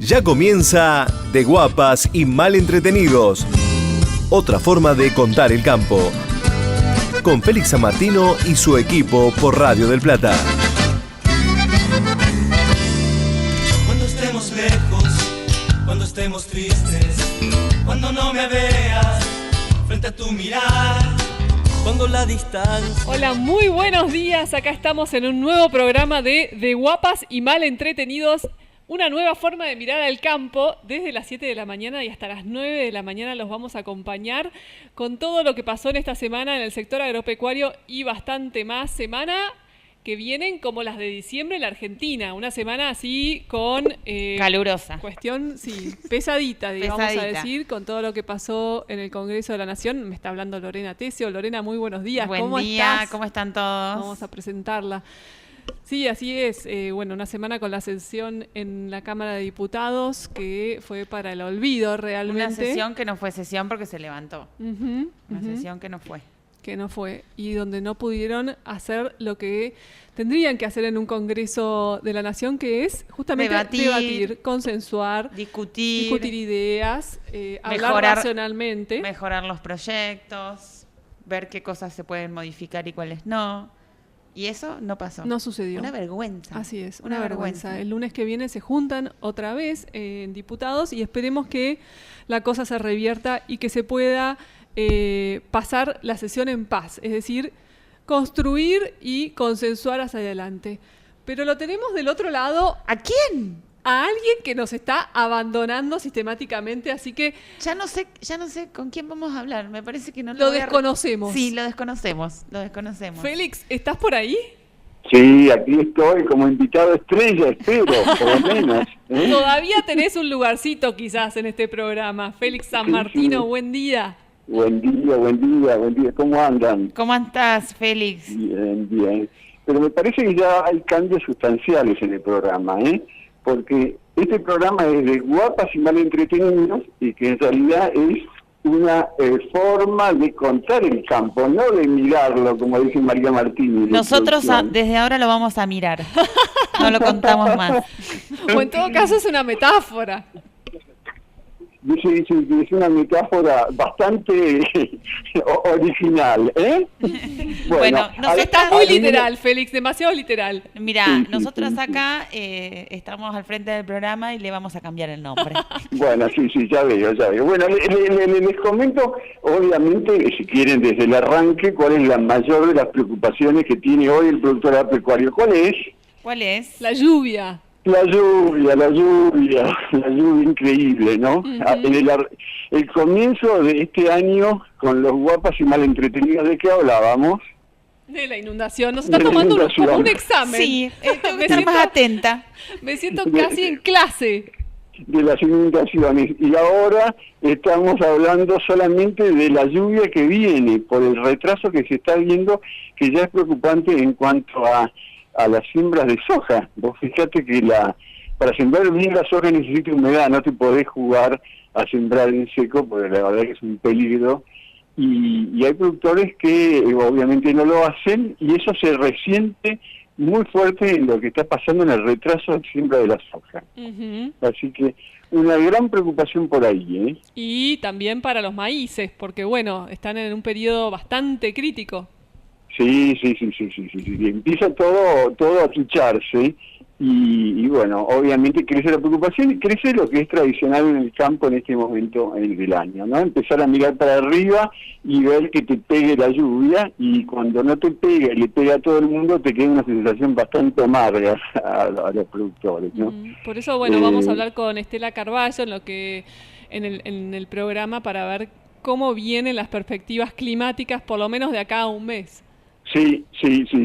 Ya comienza De Guapas y Mal Entretenidos. Otra forma de contar el campo. Con Félix San Martino y su equipo por Radio del Plata. Cuando estemos lejos, cuando estemos tristes, cuando no me veas frente a tu mirar, cuando la distancia... Hola, muy buenos días. Acá estamos en un nuevo programa de Guapas y Mal Entretenidos. Una nueva forma de mirar al campo. Desde las 7 de la mañana y hasta las 9 de la mañana los vamos a acompañar con todo lo que pasó en esta semana en el sector agropecuario y bastante más. Semana que vienen como las de diciembre en la Argentina. Una semana así con... calurosa. Cuestión, sí, pesadita, digamos a decir, con todo lo que pasó en el Congreso de la Nación. Me está hablando Lorena Tesio. Lorena, muy buenos días. ¿Cómo estás? ¿Cómo están todos? Vamos a presentarla. Sí, así es. Bueno, una semana con la sesión en la Cámara de Diputados que fue para el olvido realmente. Una sesión que no fue sesión porque se levantó. Una sesión que no fue. Que no fue. Y donde no pudieron hacer lo que tendrían que hacer en un Congreso de la Nación, que es justamente debatir, consensuar, discutir ideas, hablar racionalmente. Mejorar los proyectos, ver qué cosas se pueden modificar y cuáles no. Y eso no pasó. No sucedió. Una vergüenza. Así es, una vergüenza. El lunes que viene se juntan otra vez en diputados y esperemos que la cosa se revierta y que se pueda pasar la sesión en paz. Es decir, construir y consensuar hacia adelante. Pero lo tenemos del otro lado. ¿A quién? A alguien que nos está abandonando sistemáticamente, así que... Ya no sé con quién vamos a hablar, me parece que no lo desconocemos. Sí, lo desconocemos. Félix, ¿estás por ahí? Sí, aquí estoy como invitado estrella, espero, por lo menos. Todavía tenés un lugarcito quizás en este programa. Félix San Martino, sí. Buen día. Buen día. ¿Cómo andan? ¿Cómo estás, Félix? Bien. Pero me parece que ya hay cambios sustanciales en el programa, porque este programa es de Guapas y Mal Entretenidos y que en realidad es una forma de contar el campo, no de mirarlo, como dice María Martínez. Nosotros desde ahora lo vamos a mirar, no lo contamos más. O en todo caso es una metáfora. Sí, es una metáfora bastante original, Bueno, está muy literal, Félix, demasiado literal. Mira, nosotros acá estamos al frente del programa y le vamos a cambiar el nombre. Bueno, sí, ya veo. Bueno, les comento, obviamente, si quieren, desde el arranque, cuál es la mayor de las preocupaciones que tiene hoy el productor agropecuario. ¿Cuál es? La lluvia. La lluvia increíble, ¿no? Uh-huh. El comienzo de este año, con los Guapas y Mal Entretenidos, ¿de qué hablábamos? De la inundación. Nos está tomando como un examen. Sí, tengo que estar más atenta. Me siento casi en clase. De las inundaciones. Y ahora estamos hablando solamente de la lluvia que viene, por el retraso que se está viendo, que ya es preocupante en cuanto a las siembras de soja. Vos fíjate que para sembrar bien la soja necesita humedad, no te podés jugar a sembrar en seco, porque la verdad que es un peligro, y hay productores que obviamente no lo hacen, y eso se resiente muy fuerte en lo que está pasando en el retraso de siembra de la soja. Uh-huh. Así que una gran preocupación por ahí. Y también para los maíces, porque bueno, están en un periodo bastante crítico. Sí. Empieza todo a trucharse y bueno, obviamente crece la preocupación y crece lo que es tradicional en el campo en este momento del año, ¿no? Empezar a mirar para arriba y ver que te pegue la lluvia, y cuando no te pega y le pega a todo el mundo, te queda una sensación bastante amarga a los productores, ¿no? Por eso, bueno, vamos a hablar con Estela Carballo en el programa para ver cómo vienen las perspectivas climáticas, por lo menos de acá a un mes. Sí,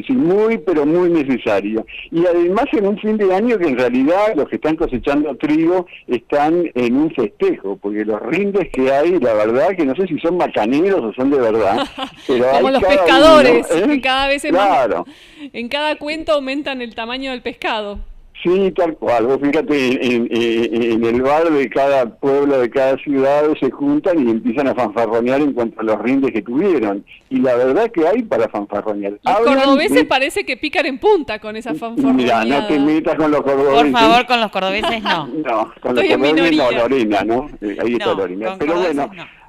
muy necesario. Y además en un fin de año que en realidad los que están cosechando trigo están en un festejo, porque los rindes que hay, la verdad que no sé si son macaneros o son de verdad. Pero como hay los pescadores, que cada vez en cada cuento aumentan el tamaño del pescado. Sí, tal cual. Vos fíjate, en el bar de cada pueblo, de cada ciudad, se juntan y empiezan a fanfarronear en cuanto a los rindes que tuvieron. Y la verdad que hay para fanfarronear. Los cordobeses parece que pican en punta con esa fanfarroneada. Mira, no te metas con los cordobeses. Por favor, con los cordobeses no. No, con Estoy los cordobeses no, Lorena, ¿no? Ahí está No, Lorena. con Pero bueno, cordobeses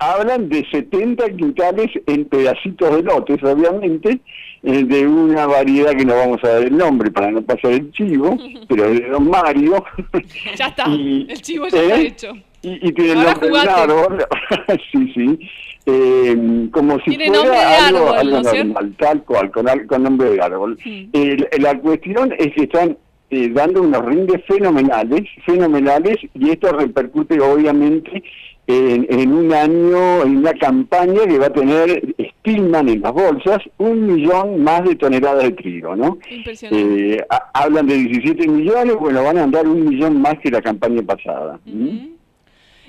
hablan de 70 quintales en pedacitos de lotes, obviamente, de una variedad que no vamos a dar el nombre para no pasar el chivo, pero es de Don Mario. Ya está, el chivo ya está hecho. Y tiene el Ahora nombre de un jugate. árbol. Sí. Como si Tiene nombre de fuera algo árbol, ¿no es cierto? normal, tal cual, con nombre de árbol. La cuestión es que están dando unos rindes fenomenales, y esto repercute obviamente en un año, en una campaña que va a tener, estiman en las bolsas, 1 millón más de toneladas de trigo, ¿no? Impresionante. Hablan de 17 millones, bueno, van a andar 1 millón más que la campaña pasada.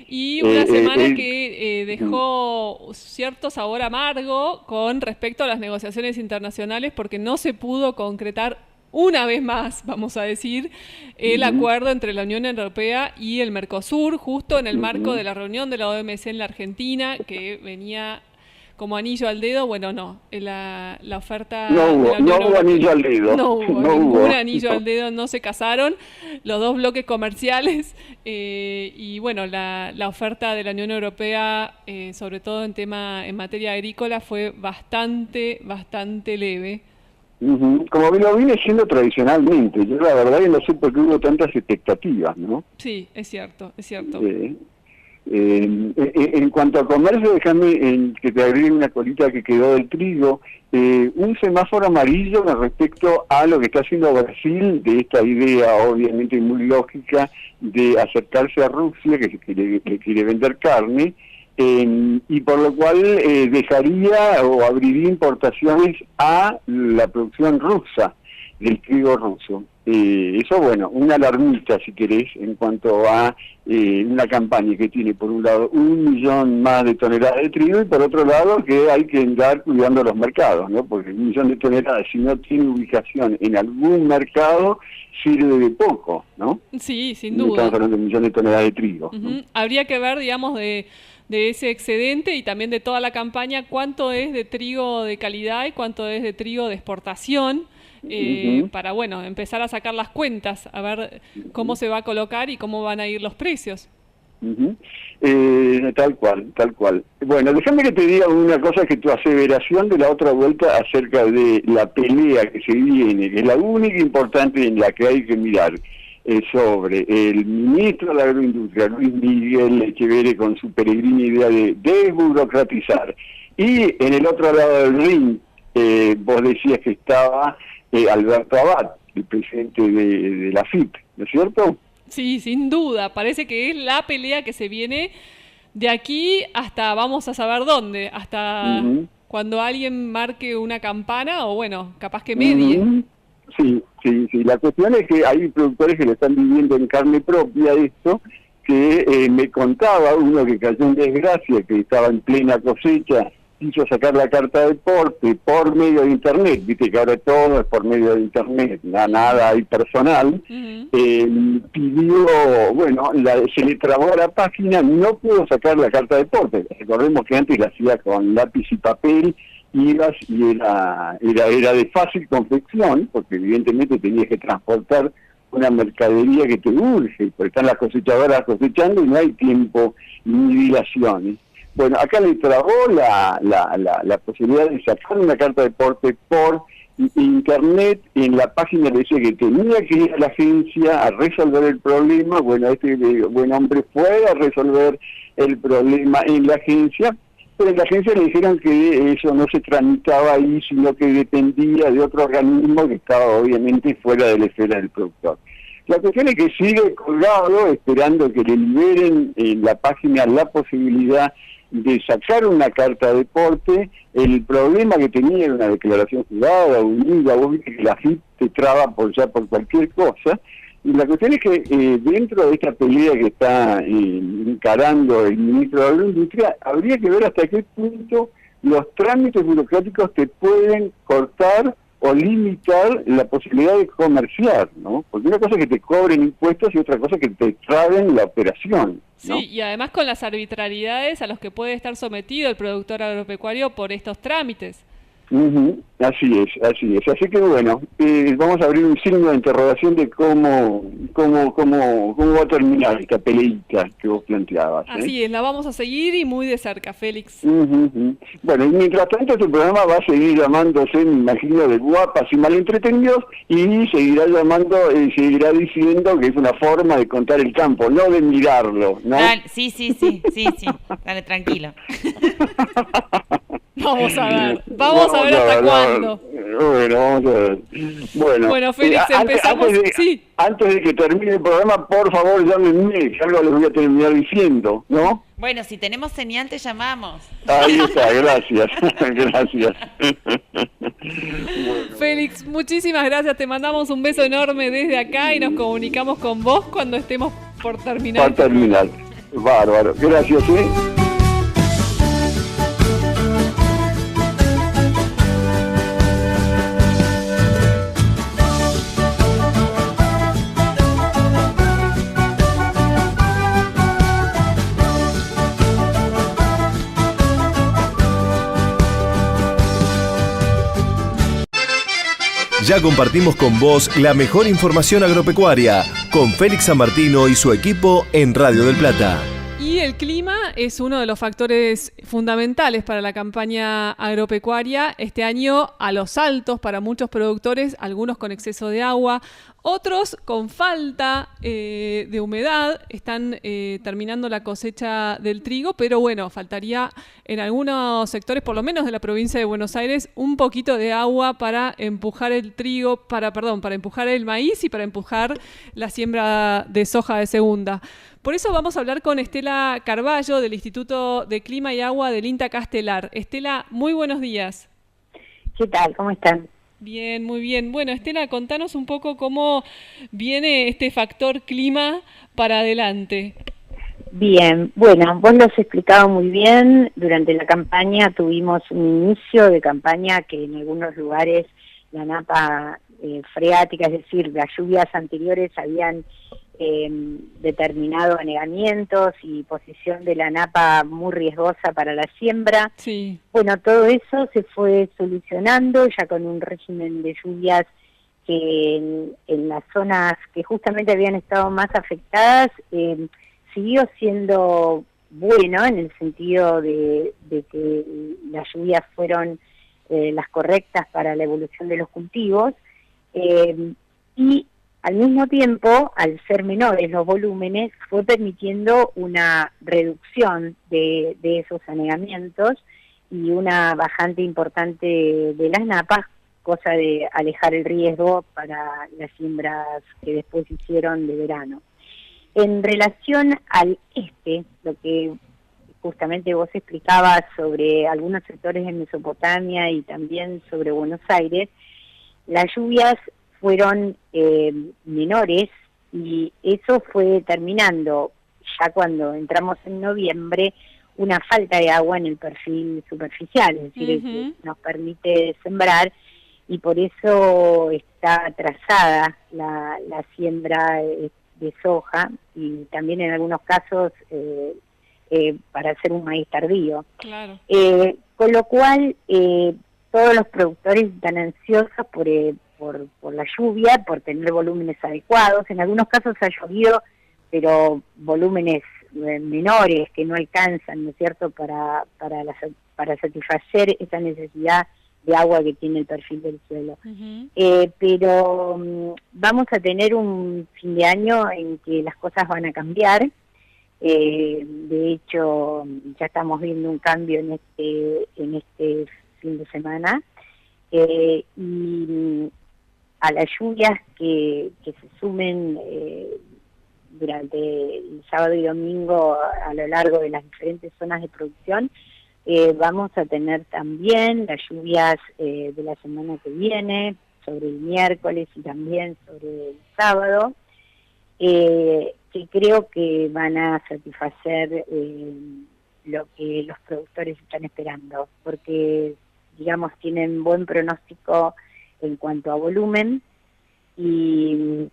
Y una semana que dejó cierto sabor amargo con respecto a las negociaciones internacionales, porque no se pudo concretar una vez más, vamos a decir, el acuerdo entre la Unión Europea y el Mercosur, justo en el marco de la reunión de la OMC en la Argentina, que venía como anillo al dedo. Bueno, no, la oferta... No hubo anillo al dedo. No hubo ningún anillo al dedo, no se casaron los dos bloques comerciales, y bueno, la oferta de la Unión Europea, sobre todo en materia agrícola, fue bastante leve. Como lo viene siendo tradicionalmente. Yo la verdad que no sé por qué hubo tantas expectativas, ¿no? Sí, es cierto. En cuanto a comercio, déjame que te agregue una colita que quedó del trigo. Un semáforo amarillo con respecto a lo que está haciendo Brasil, de esta idea obviamente muy lógica de acercarse a Rusia, que quiere vender carne, y por lo cual dejaría o abriría importaciones a la producción rusa, del trigo ruso. Eso, bueno, una alarmita, si querés, en cuanto a una campaña que tiene, por un lado, 1 millón más de toneladas de trigo, y por otro lado, que hay que andar cuidando los mercados, ¿no? Porque 1 millón de toneladas, si no tiene ubicación en algún mercado, sirve de poco, ¿no? Sí, sin duda. Estamos hablando de 1 millón de toneladas de trigo, ¿no? Habría que ver, digamos, de ese excedente y también de toda la campaña, cuánto es de trigo de calidad y cuánto es de trigo de exportación, para, bueno, empezar a sacar las cuentas, a ver cómo se va a colocar y cómo van a ir los precios. Tal cual. Bueno, déjame que te diga una cosa, que tu aseveración de la otra vuelta acerca de la pelea que se viene, que es la única importante en la que hay que mirar, sobre el ministro de la Agroindustria, Luis Miguel Echeverri, con su peregrina idea de desburocratizar. Y en el otro lado del ring, vos decías que estaba Alberto Abad, el presidente de la FIP, ¿no es cierto? Sí, sin duda. Parece que es la pelea que se viene de aquí hasta vamos a saber dónde, hasta cuando alguien marque una campana o, bueno, capaz que medie. Sí. La cuestión es que hay productores que lo están viviendo en carne propia esto, que me contaba uno que cayó en desgracia, que estaba en plena cosecha, quiso sacar la carta de porte por medio de internet, viste que ahora todo es por medio de internet, nada hay personal, pidió, bueno, se le trabó la página, no pudo sacar la carta de porte. Recordemos que antes la hacía con lápiz y papel, ibas y era de fácil confección, porque evidentemente tenías que transportar una mercadería que te urge, porque están las cosechadoras cosechando y no hay tiempo ni dilaciones. Bueno, acá le trabó la posibilidad de sacar una carta de porte por internet. En la página le decía que tenía que ir a la agencia a resolver el problema. Bueno, este buen hombre fue a resolver el problema en la agencia, pero en la agencia le dijeron que eso no se tramitaba ahí, sino que dependía de otro organismo que estaba obviamente fuera de la esfera del productor. La cuestión es que sigue colgado esperando que le liberen en la página la posibilidad de sacar una carta de porte. El problema que tenía era una declaración jurada, unida, vos viste que la FIP te traba por cualquier cosa. Y la cuestión es que dentro de esta pelea que está encarando el ministro de Agroindustria, habría que ver hasta qué punto los trámites burocráticos te pueden cortar o limitar la posibilidad de comerciar, ¿no? Porque una cosa es que te cobren impuestos y otra cosa es que te traben la operación, ¿no? Sí, y además con las arbitrariedades a los que puede estar sometido el productor agropecuario por estos trámites. Ujú, así es, así es. Así que bueno, vamos a abrir un signo de interrogación de cómo va a terminar esta peleita que vos planteabas. Así es, la vamos a seguir y muy de cerca, Félix. Ujú. Bueno, y mientras tanto tu programa va a seguir llamándose, me imagino, de Guapas y Malentretenidos, y seguirá llamando, seguirá diciendo que es una forma de contar el campo, no de mirarlo, ¿no? Dale, sí. Dale, tranquilo. Vamos a ver hasta cuándo. Bueno, vamos a ver. Bueno, Félix, empezamos. Antes de que termine el programa, por favor, llámenme, que algo les voy a terminar diciendo, ¿no? Bueno, si tenemos señal te llamamos. Ahí está, gracias. Gracias. Félix, muchísimas gracias. Te mandamos un beso enorme desde acá y nos comunicamos con vos cuando estemos por terminar. Para terminar. Bárbaro. Gracias, ¿eh? Ya compartimos con vos la mejor información agropecuaria con Félix San Martino y su equipo en Radio del Plata. Y el clima es uno de los factores fundamentales para la campaña agropecuaria. Este año a los altos para muchos productores, algunos con exceso de agua, otros con falta de humedad. Están terminando la cosecha del trigo, pero bueno, faltaría en algunos sectores, por lo menos de la provincia de Buenos Aires, un poquito de agua para empujar el trigo, para empujar el maíz y para empujar la siembra de soja de segunda. Por eso vamos a hablar con Estela Carballo del Instituto de Clima y Agua del INTA Castelar. Estela, muy buenos días. ¿Qué tal? ¿Cómo están? Bien, muy bien. Bueno, Estela, contanos un poco cómo viene este factor clima para adelante. Bien, bueno, vos lo has explicado muy bien. Durante la campaña tuvimos un inicio de campaña que en algunos lugares la napa freática, es decir, las lluvias anteriores habían determinado anegamientos y posición de la napa muy riesgosa para la siembra. Sí. Bueno, todo eso se fue solucionando ya con un régimen de lluvias que en las zonas que justamente habían estado más afectadas siguió siendo bueno en el sentido de que las lluvias fueron las correctas para la evolución de los cultivos y al mismo tiempo, al ser menores los volúmenes, fue permitiendo una reducción de esos anegamientos y una bajante importante de las napas, cosa de alejar el riesgo para las siembras que después hicieron de verano. En relación al lo que justamente vos explicabas sobre algunos sectores de Mesopotamia y también sobre Buenos Aires, las lluvias fueron menores y eso fue terminando ya cuando entramos en noviembre una falta de agua en el perfil superficial, es decir, que nos permite sembrar y por eso está atrasada la siembra de soja y también en algunos casos para hacer un maíz tardío. Claro. Con lo cual todos los productores están ansiosos por la lluvia, por tener volúmenes adecuados. En algunos casos ha llovido, pero volúmenes menores que no alcanzan, ¿no es cierto?, para satisfacer esa necesidad de agua que tiene el perfil del suelo. Pero vamos a tener un fin de año en que las cosas van a cambiar. De hecho, ya estamos viendo un cambio en este fin de semana. Y a las lluvias que se sumen durante el sábado y domingo a lo largo de las diferentes zonas de producción, vamos a tener también las lluvias de la semana que viene, sobre el miércoles y también sobre el sábado, que creo que van a satisfacer lo que los productores están esperando, porque digamos tienen buen pronóstico en cuanto a volumen, y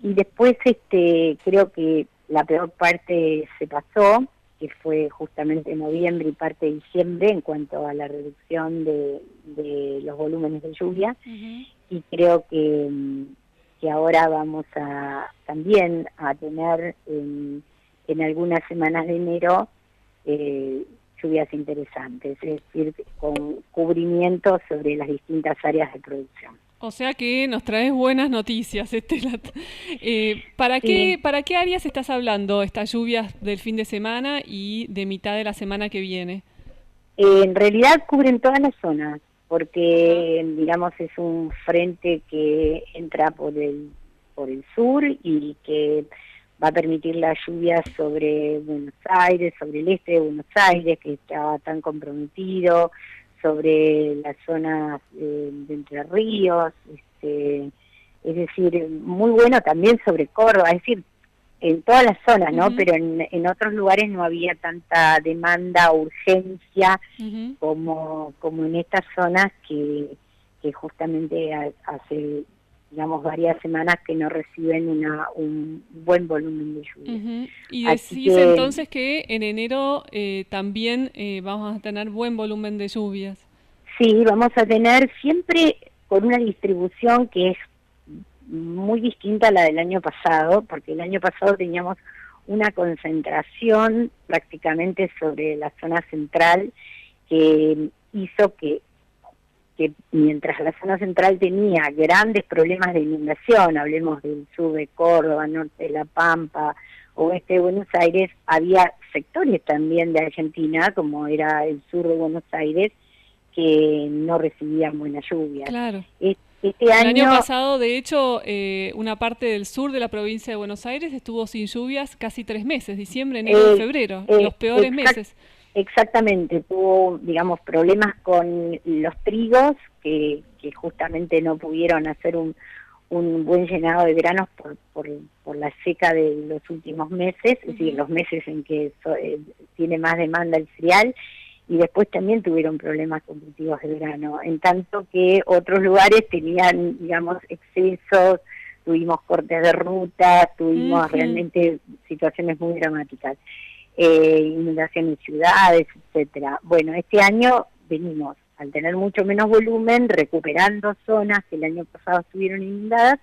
después creo que la peor parte se pasó, que fue justamente noviembre y parte de diciembre en cuanto a la reducción de los volúmenes de lluvia, y creo que ahora vamos también a tener en algunas semanas de enero lluvias interesantes, es decir, con cubrimiento sobre las distintas áreas de producción. O sea que nos traes buenas noticias, Estela. ¿Para qué áreas estás hablando, estas lluvias del fin de semana y de mitad de la semana que viene? En realidad cubren todas las zonas, porque digamos es un frente que entra por el sur y que va a permitir las lluvias sobre Buenos Aires, sobre el este de Buenos Aires, que estaba tan comprometido, sobre las zonas de Entre Ríos, es decir, muy bueno también sobre Córdoba, es decir, en todas las zonas, ¿no? Pero en otros lugares no había tanta demanda o urgencia como en estas zonas que justamente hace, digamos, varias semanas que no reciben un buen volumen de lluvia. Y decís entonces que en enero también vamos a tener buen volumen de lluvias. Sí, vamos a tener siempre con una distribución que es muy distinta a la del año pasado, porque el año pasado teníamos una concentración prácticamente sobre la zona central que hizo que mientras la zona central tenía grandes problemas de inundación, hablemos del sur de Córdoba, norte de La Pampa, oeste de Buenos Aires, había sectores también de Argentina, como era el sur de Buenos Aires, que no recibían buena lluvia. Claro. El año pasado, de hecho, una parte del sur de la provincia de Buenos Aires estuvo sin lluvias casi 3 meses, diciembre, enero y febrero, los peores meses. Exactamente, tuvo, digamos, problemas con los trigos que justamente no pudieron hacer un buen llenado de granos por la seca de los últimos meses, es decir, los meses en que tiene más demanda el cereal, y después también tuvieron problemas con cultivos de grano, en tanto que otros lugares tenían, digamos, excesos, tuvimos cortes de ruta, tuvimos realmente situaciones muy dramáticas. Inundación en ciudades, etcétera. Bueno, este año venimos, al tener mucho menos volumen, recuperando zonas que el año pasado estuvieron inundadas,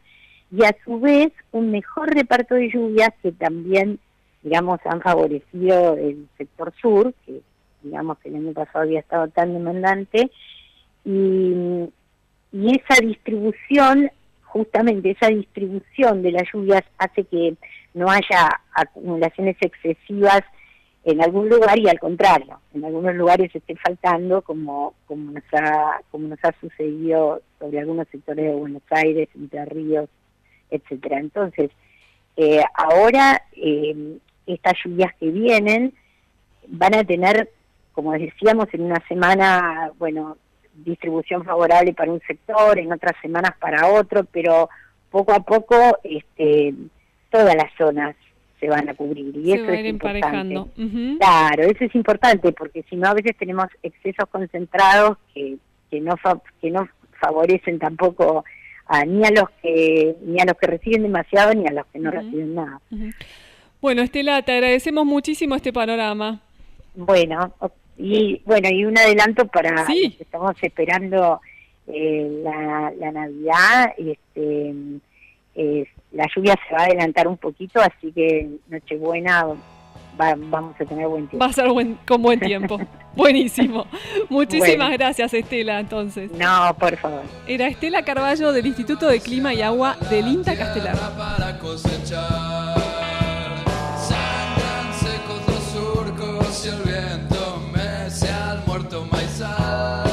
y a su vez un mejor reparto de lluvias que también, digamos, han favorecido el sector sur, que digamos que el año pasado había estado tan demandante, y esa distribución, justamente esa distribución de las lluvias hace que no haya acumulaciones excesivas en algún lugar, y al contrario, en algunos lugares esté faltando, como nos ha sucedido sobre algunos sectores de Buenos Aires, Entre Ríos, etcétera. Entonces, ahora estas lluvias que vienen van a tener, como decíamos, en una semana, bueno, distribución favorable para un sector, en otras semanas para otro, pero poco a poco todas las zonas se van a cubrir, y eso es importante. Claro, eso es importante, porque si no a veces tenemos excesos concentrados que no favorecen tampoco ni a los que reciben demasiado ni a los que no reciben nada. Bueno, Estela, te agradecemos muchísimo este panorama. Bueno, y un adelanto para los que estamos esperando la Navidad, la lluvia se va a adelantar un poquito, así que Nochebuena vamos a tener buen tiempo. Va a ser con buen tiempo. Buenísimo. Muchísimas gracias, Estela, entonces. No, por favor. Era Estela Carballo del Instituto de Clima y Agua del INTA Castelar. Para cosechar, sangran secos los surcos y el viento mece al muerto maizal.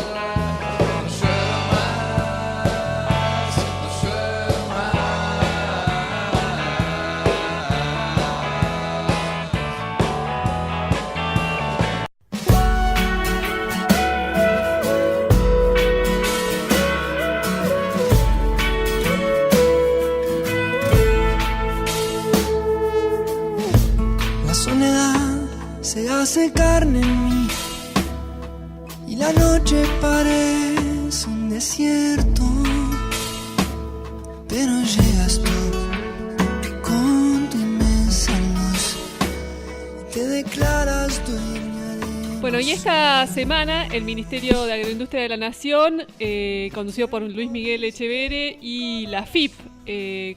Se hace carne en mí y la noche parece un desierto. Bueno, y esta semana el Ministerio de Agroindustria de la Nación, conducido por Luis Miguel Echeverre, y la FIP,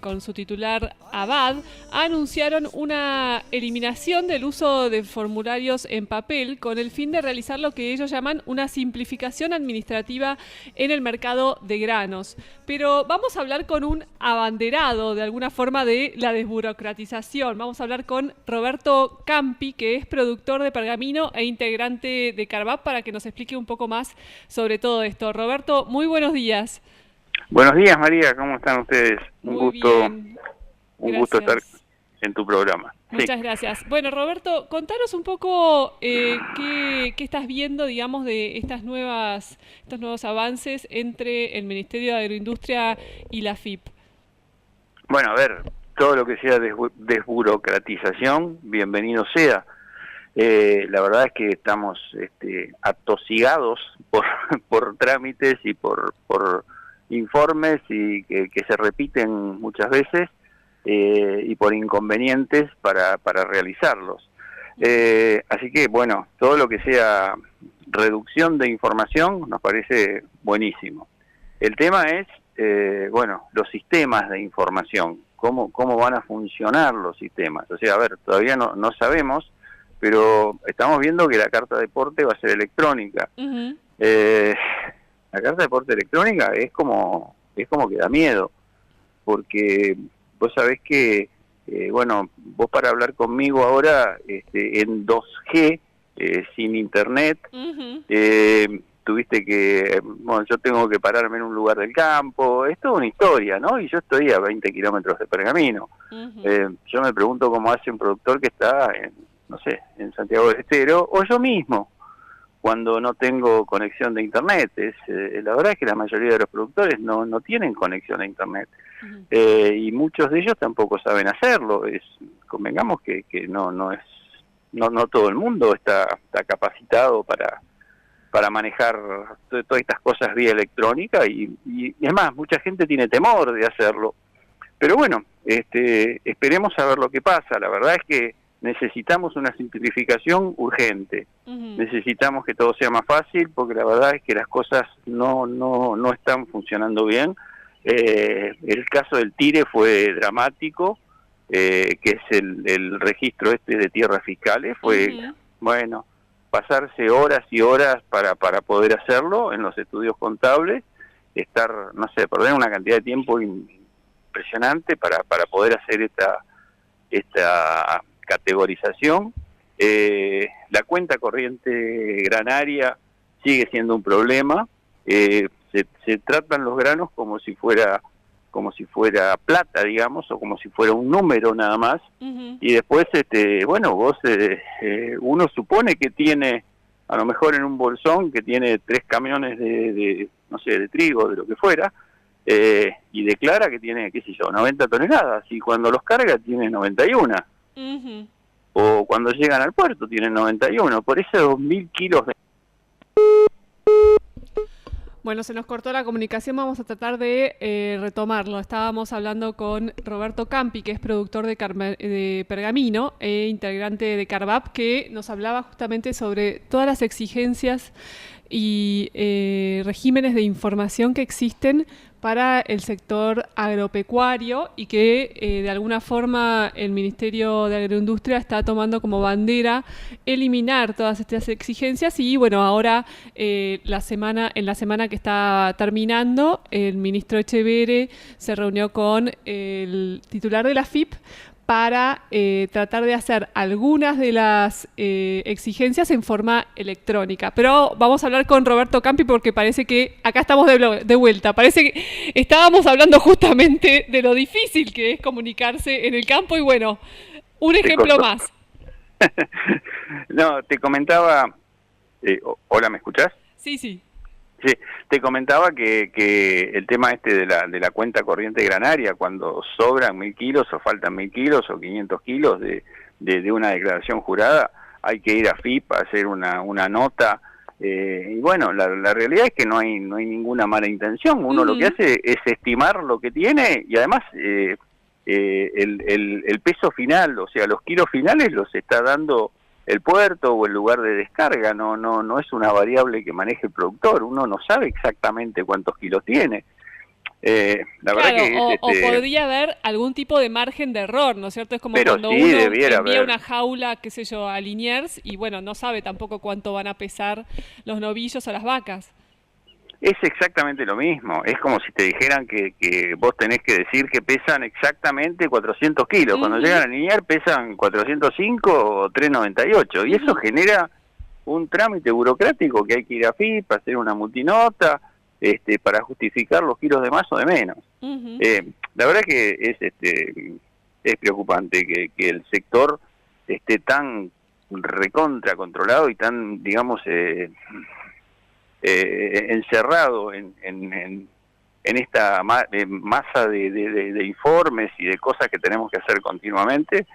con su titular Abad, anunciaron una eliminación del uso de formularios en papel con el fin de realizar lo que ellos llaman una simplificación administrativa en el mercado de granos. Pero vamos a hablar con un abanderado de alguna forma de la desburocratización. Vamos a hablar con Roberto Campi, que es productor de pergamino e integrante de Carbap, para que nos explique un poco más sobre todo esto. Roberto, muy buenos días. Buenos días, María, ¿cómo están ustedes? Un gusto estar en tu programa. Muchas gracias. Bueno, Roberto, contanos un poco qué estás viendo, digamos, de estos nuevos avances entre el Ministerio de Agroindustria y la FIP. Bueno, a ver, todo lo que sea desburocratización, bienvenido sea. La verdad es que estamos atosigados por trámites y por informes y que se repiten muchas veces y por inconvenientes para realizarlos. Así que, bueno, todo lo que sea reducción de información nos parece buenísimo. El tema es, los sistemas de información, cómo van a funcionar los sistemas. O sea, a ver, todavía no sabemos, pero estamos viendo que la carta de porte va a ser electrónica. Uh-huh. La carta de porte electrónica es como que da miedo, porque vos sabés que, vos para hablar conmigo ahora en 2G, sin internet, uh-huh. Tuviste que, yo tengo que pararme en un lugar del campo, es toda una historia, ¿no? Y yo estoy a 20 kilómetros de pergamino. Uh-huh. Yo me pregunto cómo hace un productor que está, en Santiago del Estero, o yo mismo, cuando no tengo conexión de internet. La verdad es que la mayoría de los productores no tienen conexión a internet. Uh-huh. Y muchos de ellos tampoco saben hacerlo. Convengamos que no todo el mundo está capacitado para manejar todas estas cosas vía electrónica y es más, mucha gente tiene temor de hacerlo. Pero bueno, esperemos a ver lo que pasa. La verdad es que necesitamos una simplificación urgente. Uh-huh. Necesitamos que todo sea más fácil, porque la verdad es que las cosas no están funcionando bien. El caso del TIRE fue dramático, que es el registro de tierras fiscales. Fue, uh-huh. Pasarse horas y horas para poder hacerlo en los estudios contables, perder una cantidad de tiempo impresionante para poder hacer esta categorización. La cuenta corriente granaria sigue siendo un problema. Se tratan los granos como si fuera plata, digamos, o como si fuera un número nada más. Uh-huh. Y después uno supone que tiene, a lo mejor en un bolsón, que tiene 3 camiones de trigo, de lo que fuera, y declara que tiene, 90 toneladas, y cuando los carga tiene 91. Uh-huh. O cuando llegan al puerto tienen 91, por eso 2.000 kilos de... Bueno, se nos cortó la comunicación, vamos a tratar de retomarlo. Estábamos hablando con Roberto Campi, que es productor de pergamino e integrante de Carbap, que nos hablaba justamente sobre todas las exigencias y regímenes de información que existen para el sector agropecuario y que de alguna forma el Ministerio de Agroindustria está tomando como bandera eliminar todas estas exigencias. Y bueno, ahora en la semana que está terminando, el ministro Echeverre se reunió con el titular de la FIP para tratar de hacer algunas de las exigencias en forma electrónica. Pero vamos a hablar con Roberto Campi porque parece que acá estamos de vuelta. Parece que estábamos hablando justamente de lo difícil que es comunicarse en el campo y bueno, un ejemplo más. No, te comentaba... ¿Hola, me escuchás? Sí. Sí, te comentaba que el tema de la cuenta corriente granaria, cuando sobran 1.000 kilos o faltan 1.000 kilos o 500 kilos de una declaración jurada, hay que ir a FIP a hacer una nota. Y bueno, la realidad es que no hay ninguna mala intención. Uno lo que hace es estimar lo que tiene y además el peso final, o sea, los kilos finales los está dando el puerto o el lugar de descarga, no es una variable que maneje el productor, uno no sabe exactamente cuántos kilos tiene. La verdad que o podría haber algún tipo de margen de error, ¿no es cierto? Es como pero cuando sí, uno debiera envía haber una jaula, qué sé yo, a Liniers y bueno, no sabe tampoco cuánto van a pesar los novillos o las vacas. Es exactamente lo mismo, es como si te dijeran que vos tenés que decir que pesan exactamente 400 kilos, cuando llegan a Liniers pesan 405 o 398, y eso genera un trámite burocrático que hay que ir a FIP, hacer una multinota, para justificar los kilos de más o de menos. La verdad que es preocupante que el sector esté tan recontra controlado y tan, digamos, encerrado en esta masa de informes y de cosas que tenemos que hacer continuamente,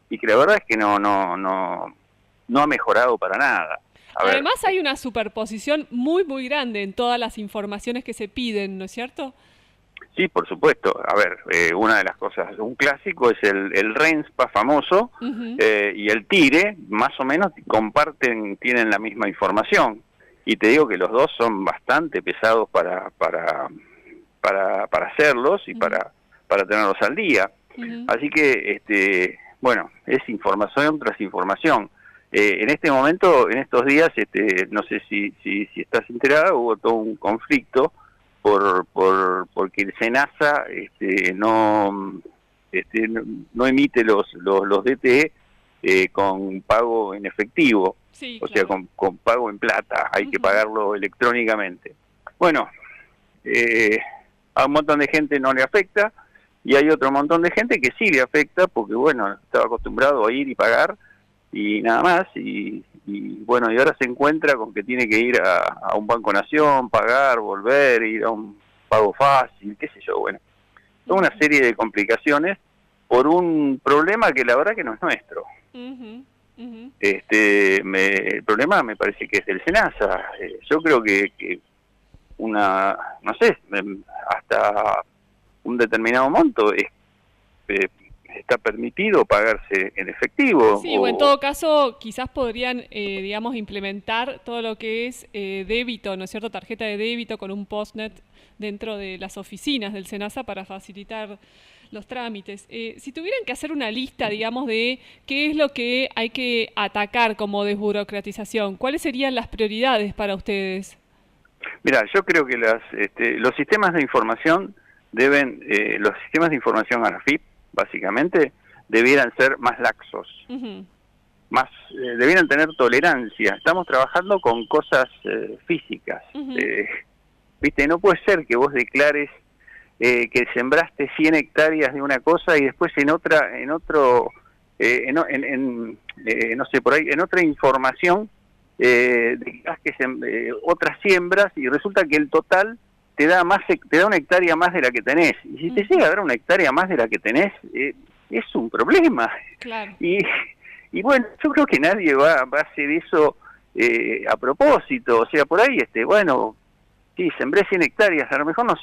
y que la verdad es que no ha mejorado para nada. Además hay una superposición muy grande en todas las informaciones que se piden, ¿no es cierto? Sí, por supuesto. A ver, una de las cosas, un clásico es el RENSPA famoso, y el TIRE, más o menos tienen la misma información. Y te digo que los dos son bastante pesados para hacerlos y para tenerlos al día. Así que, bueno, es información tras información. En este momento, en estos días, no sé si estás enterada, hubo todo un conflicto porque el SENASA no emite los DTE con pago en efectivo, sí, o claro, sea, con pago en plata, hay que pagarlo electrónicamente. Bueno, a un montón de gente no le afecta, y hay otro montón de gente que sí le afecta, porque bueno, estaba acostumbrado a ir y pagar, y nada más, y bueno, y ahora se encuentra con que tiene que ir a un Banco Nación, pagar, volver, ir a un pago fácil, qué sé yo, bueno, toda una serie de complicaciones por un problema que la verdad que no es nuestro. El problema me parece que es del SENASA. Yo creo que no sé, hasta un determinado monto está permitido pagarse en efectivo. Sí, o en todo caso quizás podrían, digamos, implementar todo lo que es débito, ¿no es cierto? Tarjeta de débito con un postnet dentro de las oficinas del SENASA para facilitar los trámites. Si tuvieran que hacer una lista, digamos, de qué es lo que hay que atacar como desburocratización, ¿cuáles serían las prioridades para ustedes? Mira, yo creo que los sistemas de información los sistemas de información ANAFIP, básicamente, debieran ser más laxos, debieran tener tolerancia. Estamos trabajando con cosas físicas. ¿Viste? No puede ser que vos declares que sembraste 100 hectáreas de una cosa y después no sé, por ahí, en otra información, declaras que otras siembras y resulta que el total te da una hectárea más de la que tenés. Y si te llega a dar una hectárea más de la que tenés, es un problema. Claro. Y bueno, yo creo que nadie va a hacer eso a propósito. O sea, por ahí, bueno, sí, sembré 100 hectáreas, a lo mejor no.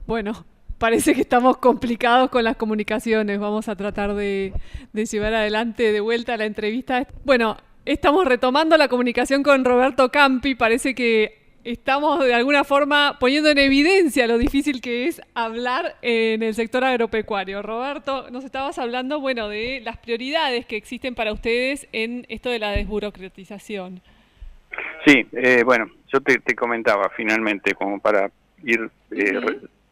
Bueno, parece que estamos complicados con las comunicaciones. Vamos a tratar de llevar adelante de vuelta la entrevista. Bueno, estamos retomando la comunicación con Roberto Campi. Parece que estamos de alguna forma poniendo en evidencia lo difícil que es hablar en el sector agropecuario. Roberto, nos estabas hablando, bueno, de las prioridades que existen para ustedes en esto de la desburocratización. Sí, bueno, yo te comentaba finalmente, como para ir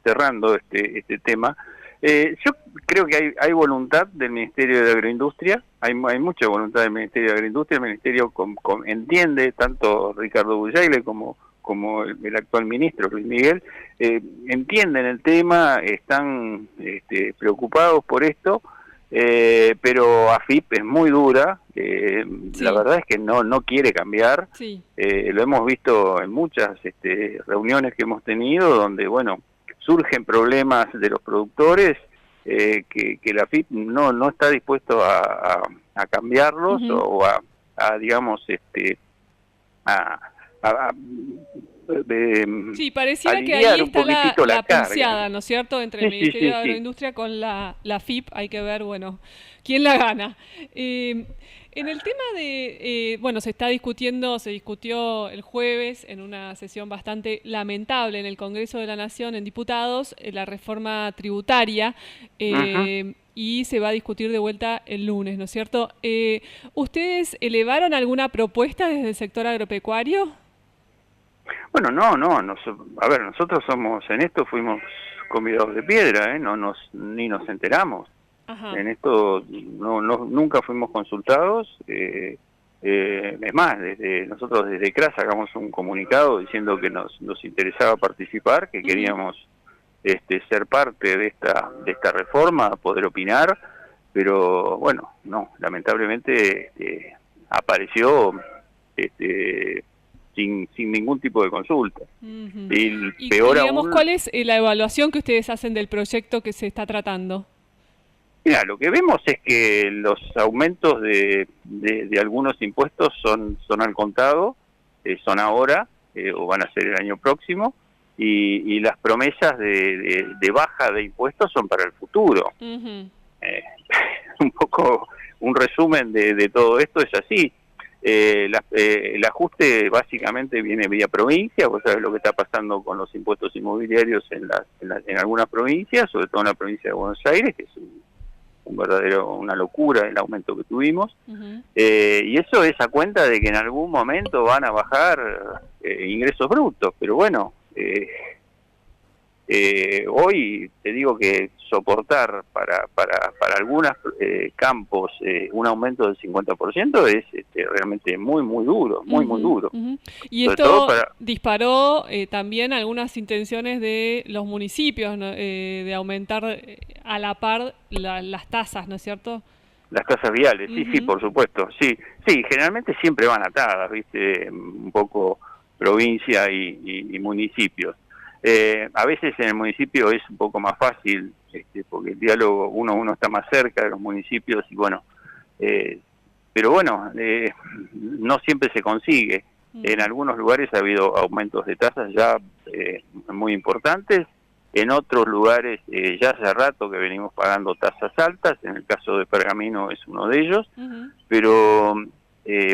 cerrando este tema. Yo creo que hay voluntad del Ministerio de Agroindustria, hay mucha voluntad del Ministerio de Agroindustria. El Ministerio entiende, tanto Ricardo Bullaile como el actual ministro, Luis Miguel, entienden el tema, están preocupados por esto, pero AFIP es muy dura, sí. La verdad es que no quiere cambiar, sí. Lo hemos visto en muchas reuniones que hemos tenido, donde, bueno, surgen problemas de los productores, que la AFIP no está dispuesto a cambiarlos, o a digamos, Sí, pareciera que aliviar ahí un está poquitito la carga. pinceada, ¿no es cierto?, entre el Sí, Ministerio sí, de sí. Agroindustria con la FIP. Hay que ver, bueno, quién la gana. En el tema de, bueno, se discutió el jueves en una sesión bastante lamentable en el Congreso de la Nación, en diputados, la reforma tributaria, y se va a discutir de vuelta el lunes, ¿no es cierto? ¿Ustedes elevaron alguna propuesta desde el sector agropecuario? Bueno, a ver, nosotros fuimos convidados de piedra, ni nos enteramos. Ajá. En esto nunca fuimos consultados. Es más, nosotros desde CRA sacamos un comunicado diciendo que nos interesaba participar, que queríamos ser parte de esta reforma, poder opinar, pero bueno, no, lamentablemente apareció sin ningún tipo de consulta. Y peor digamos, aún, ¿cuál es la evaluación que ustedes hacen del proyecto que se está tratando? mira, lo que vemos es que los aumentos de algunos impuestos son al contado, son ahora, o van a ser el año próximo, y las promesas de baja de impuestos son para el futuro. Un poco un resumen de todo esto es así. El ajuste básicamente viene vía provincia. Vos sabés lo que está pasando con los impuestos inmobiliarios en algunas provincias, sobre todo en la provincia de Buenos Aires, que es una locura el aumento que tuvimos. Y eso es a cuenta de que en algún momento van a bajar ingresos brutos, pero bueno, hoy te digo que soportar para algunos campos un aumento del 50% es realmente muy duro, muy duro. Y sobre esto todo disparó también algunas intenciones de los municipios, ¿no? De aumentar a la par las tasas, ¿no es cierto? Las tasas viales, sí, por supuesto, sí, generalmente siempre van atadas, viste, un poco provincia y municipios. A veces en el municipio es un poco más fácil, porque el diálogo, uno está más cerca de los municipios y bueno, pero bueno, no siempre se consigue. En algunos lugares ha habido aumentos de tasas ya muy importantes, en otros lugares ya hace rato que venimos pagando tasas altas, en el caso de Pergamino es uno de ellos, pero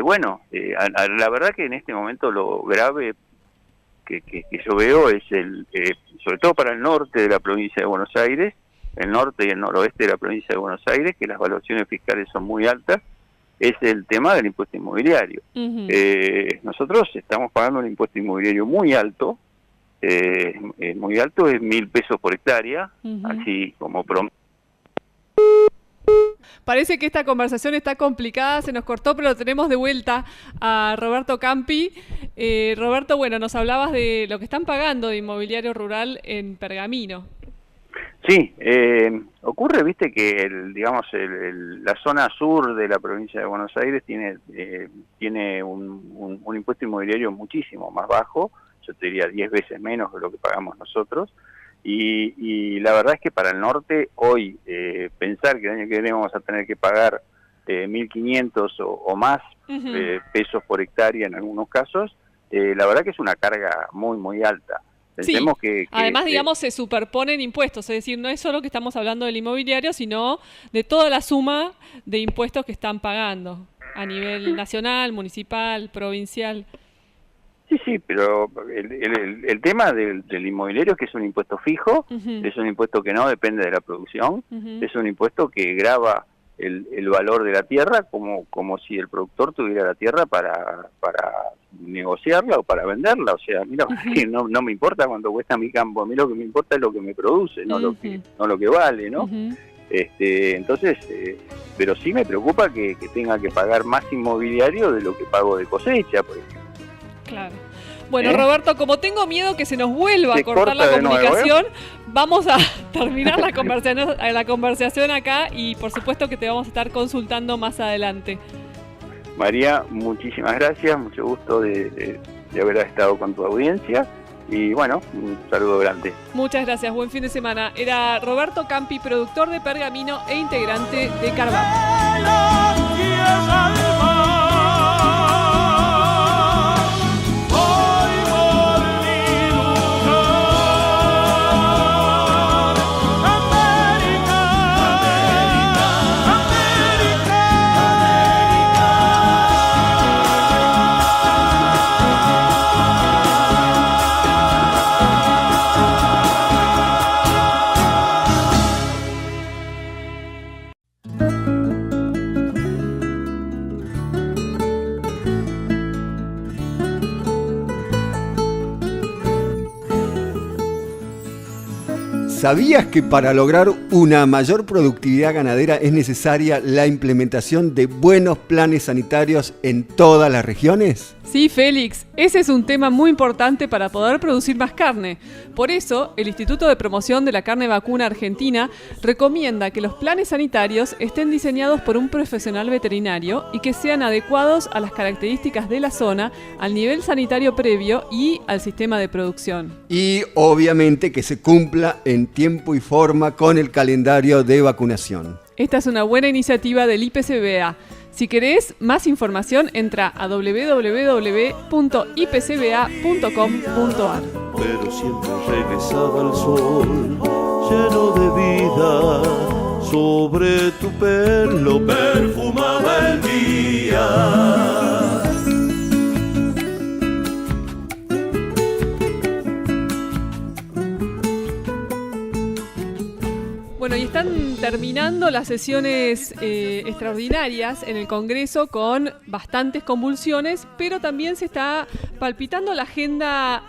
bueno, la verdad que en este momento lo grave que yo veo es sobre todo para el norte de la provincia de Buenos Aires, el norte y el noroeste de la provincia de Buenos Aires, que las valuaciones fiscales son muy altas, es el tema del impuesto inmobiliario. Nosotros estamos pagando un impuesto inmobiliario muy alto es 1.000 pesos por hectárea, así como promedio. Parece que esta conversación está complicada, se nos cortó, pero lo tenemos de vuelta a Roberto Campi. Roberto, bueno, nos hablabas de lo que están pagando de inmobiliario rural en Pergamino. Sí, ocurre, viste, que la zona sur de la provincia de Buenos Aires tiene un impuesto inmobiliario muchísimo más bajo, yo te diría 10 veces menos de lo que pagamos nosotros. Y la verdad es que para el norte hoy pensar que el año que viene vamos a tener que pagar 1.500 o más pesos por hectárea en algunos casos, la verdad que es una carga muy alta. Pensemos que además, digamos, se superponen impuestos, es decir, no es solo que estamos hablando del inmobiliario, sino de toda la suma de impuestos que están pagando a nivel nacional, municipal, provincial. Sí, pero el tema del inmobiliario es que es un impuesto fijo, es un impuesto que no depende de la producción, es un impuesto que grava el valor de la tierra como si el productor tuviera la tierra para negociarla o para venderla. O sea, a mí no me importa cuánto cuesta mi campo, a mí lo que me importa es lo que me produce, no lo que vale, ¿no? Entonces, pero sí me preocupa que tenga que pagar más inmobiliario de lo que pago de cosecha, por ejemplo. Claro. Bueno, Roberto, como tengo miedo que se nos vuelva a cortar la comunicación, vamos a terminar la conversación acá y por supuesto que te vamos a estar consultando más adelante. María, muchísimas gracias, mucho gusto de haber estado con tu audiencia y bueno, un saludo grande. Muchas gracias, buen fin de semana. Era Roberto Campi, productor de Pergamino e integrante de Carvajal. ¿Sabías que para lograr una mayor productividad ganadera es necesaria la implementación de buenos planes sanitarios en todas las regiones? Sí, Félix, ese es un tema muy importante para poder producir más carne. Por eso, el Instituto de Promoción de la Carne Vacuna Argentina recomienda que los planes sanitarios estén diseñados por un profesional veterinario y que sean adecuados a las características de la zona, al nivel sanitario previo y al sistema de producción. Y obviamente que se cumpla en tiempo y forma con el calendario de vacunación. Esta es una buena iniciativa del IPCBA. Si querés más información, entra a www.ipcba.com.ar. Pero siempre regresaba el sol, lleno de vida, sobre tu pelo perfumaba el día. Bueno, y están terminando las sesiones extraordinarias en el Congreso con bastantes convulsiones, pero también se está palpitando la agenda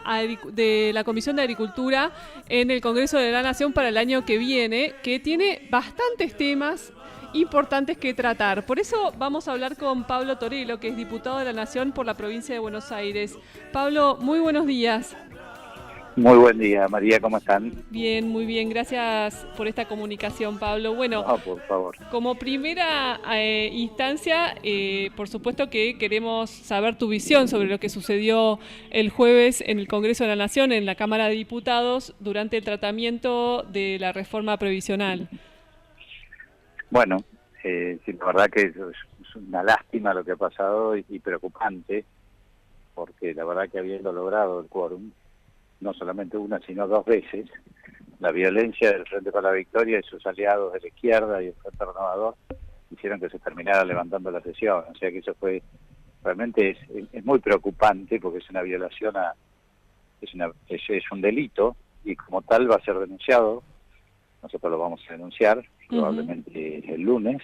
de la Comisión de Agricultura en el Congreso de la Nación para el año que viene, que tiene bastantes temas importantes que tratar. Por eso vamos a hablar con Pablo Torello, que es diputado de la Nación por la provincia de Buenos Aires. Pablo, muy buenos días. Muy buen día, María, ¿cómo están? Bien, muy bien, gracias por esta comunicación, Pablo. Bueno, por favor. Como primera instancia, por supuesto que queremos saber tu visión sobre lo que sucedió el jueves en el Congreso de la Nación, en la Cámara de Diputados, durante el tratamiento de la reforma previsional. Bueno, sí, la verdad que es una lástima lo que ha pasado y preocupante, porque la verdad que habiendo logrado el quórum, no solamente una, sino dos veces, la violencia del Frente para la Victoria y sus aliados de la izquierda y el Frente Renovador hicieron que se terminara levantando la sesión. O sea que eso fue, realmente es muy preocupante porque es una violación es un delito y como tal va a ser denunciado. Nosotros lo vamos a denunciar, probablemente el lunes,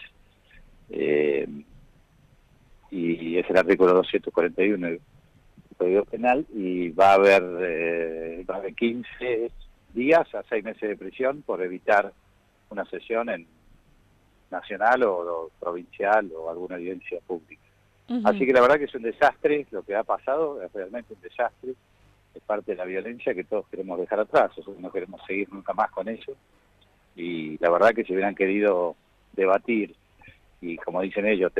y es el artículo 241 del Código Penal, y va a haber 15 días a 6 meses de prisión por evitar una sesión en nacional o provincial o alguna audiencia pública. Así que la verdad que es un desastre lo que ha pasado, es realmente un desastre, es parte de la violencia que todos queremos dejar atrás, o sea, no queremos seguir nunca más con eso, y la verdad que si hubieran querido debatir, y como dicen ellos,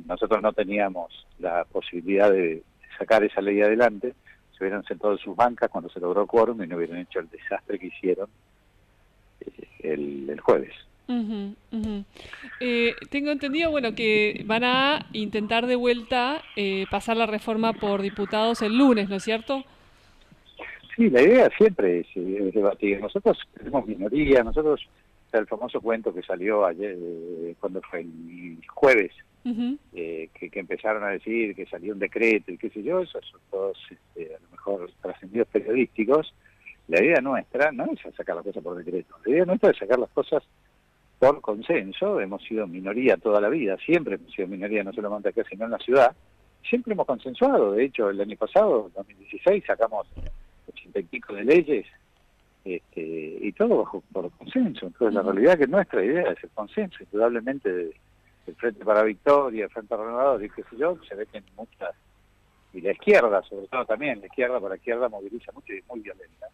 nosotros no teníamos la posibilidad de sacar esa ley adelante, se hubieran sentado en sus bancas cuando se logró quórum y no hubieran hecho el desastre que hicieron el jueves. Tengo entendido, bueno, que van a intentar de vuelta pasar la reforma por diputados el lunes, ¿no es cierto? Sí, la idea siempre es debatir. Nosotros tenemos minoría, el famoso cuento que salió ayer, cuando fue el jueves, que empezaron a decir que salió un decreto y qué sé yo, esos son todos a lo mejor trascendidos periodísticos. La idea nuestra no es sacar las cosas por decreto, la idea nuestra es sacar las cosas por consenso. Hemos sido minoría toda la vida, siempre hemos sido minoría, no solamente acá sino en la ciudad, siempre hemos consensuado. De hecho, el año pasado, 2016, sacamos 80 y pico de leyes, y todo por consenso. Entonces la realidad es que nuestra idea es el consenso, indudablemente el Frente para la Victoria, el Frente Renovador y qué sé yo, se ve que en muchas, y la izquierda, sobre todo también, la izquierda moviliza mucho y es muy violenta.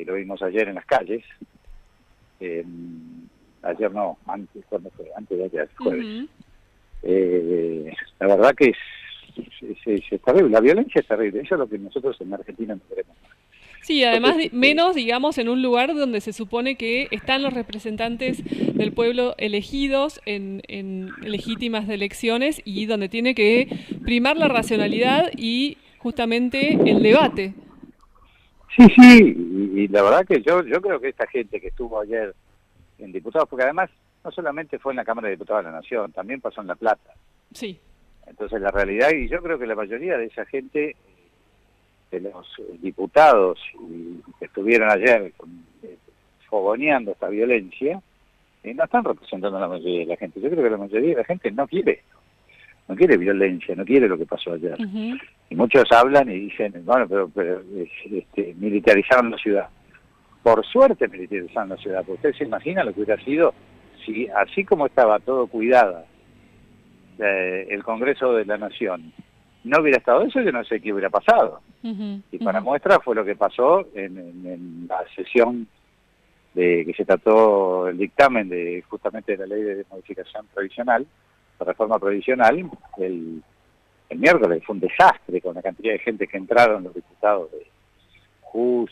Lo vimos ayer en las calles, ayer no, antes, ¿cuándo fue? Antes de ayer, jueves. La verdad que es terrible, la violencia es terrible, eso es lo que nosotros en Argentina no queremos. Sí, además menos, digamos, en un lugar donde se supone que están los representantes del pueblo elegidos en legítimas elecciones y donde tiene que primar la racionalidad y justamente el debate. Sí, y la verdad que yo creo que esta gente que estuvo ayer en diputados, porque además no solamente fue en la Cámara de Diputados de la Nación, también pasó en La Plata. Sí. Entonces la realidad, y yo creo que la mayoría de esa gente, de los diputados que estuvieron ayer fogoneando esta violencia, no están representando a la mayoría de la gente. Yo creo que la mayoría de la gente no quiere esto, no quiere violencia, no quiere lo que pasó ayer. Y muchos hablan y dicen, bueno, pero militarizaron la ciudad. Por suerte militarizando la ciudad, porque usted se imagina lo que hubiera sido si, así como estaba todo cuidada, el Congreso de la Nación, no hubiera estado eso, yo no sé qué hubiera pasado. Y para muestra fue lo que pasó en la sesión de que se trató el dictamen de justamente de la ley de modificación provisional, de reforma provisional, el miércoles. Fue un desastre con la cantidad de gente que entraron, los diputados de Hus,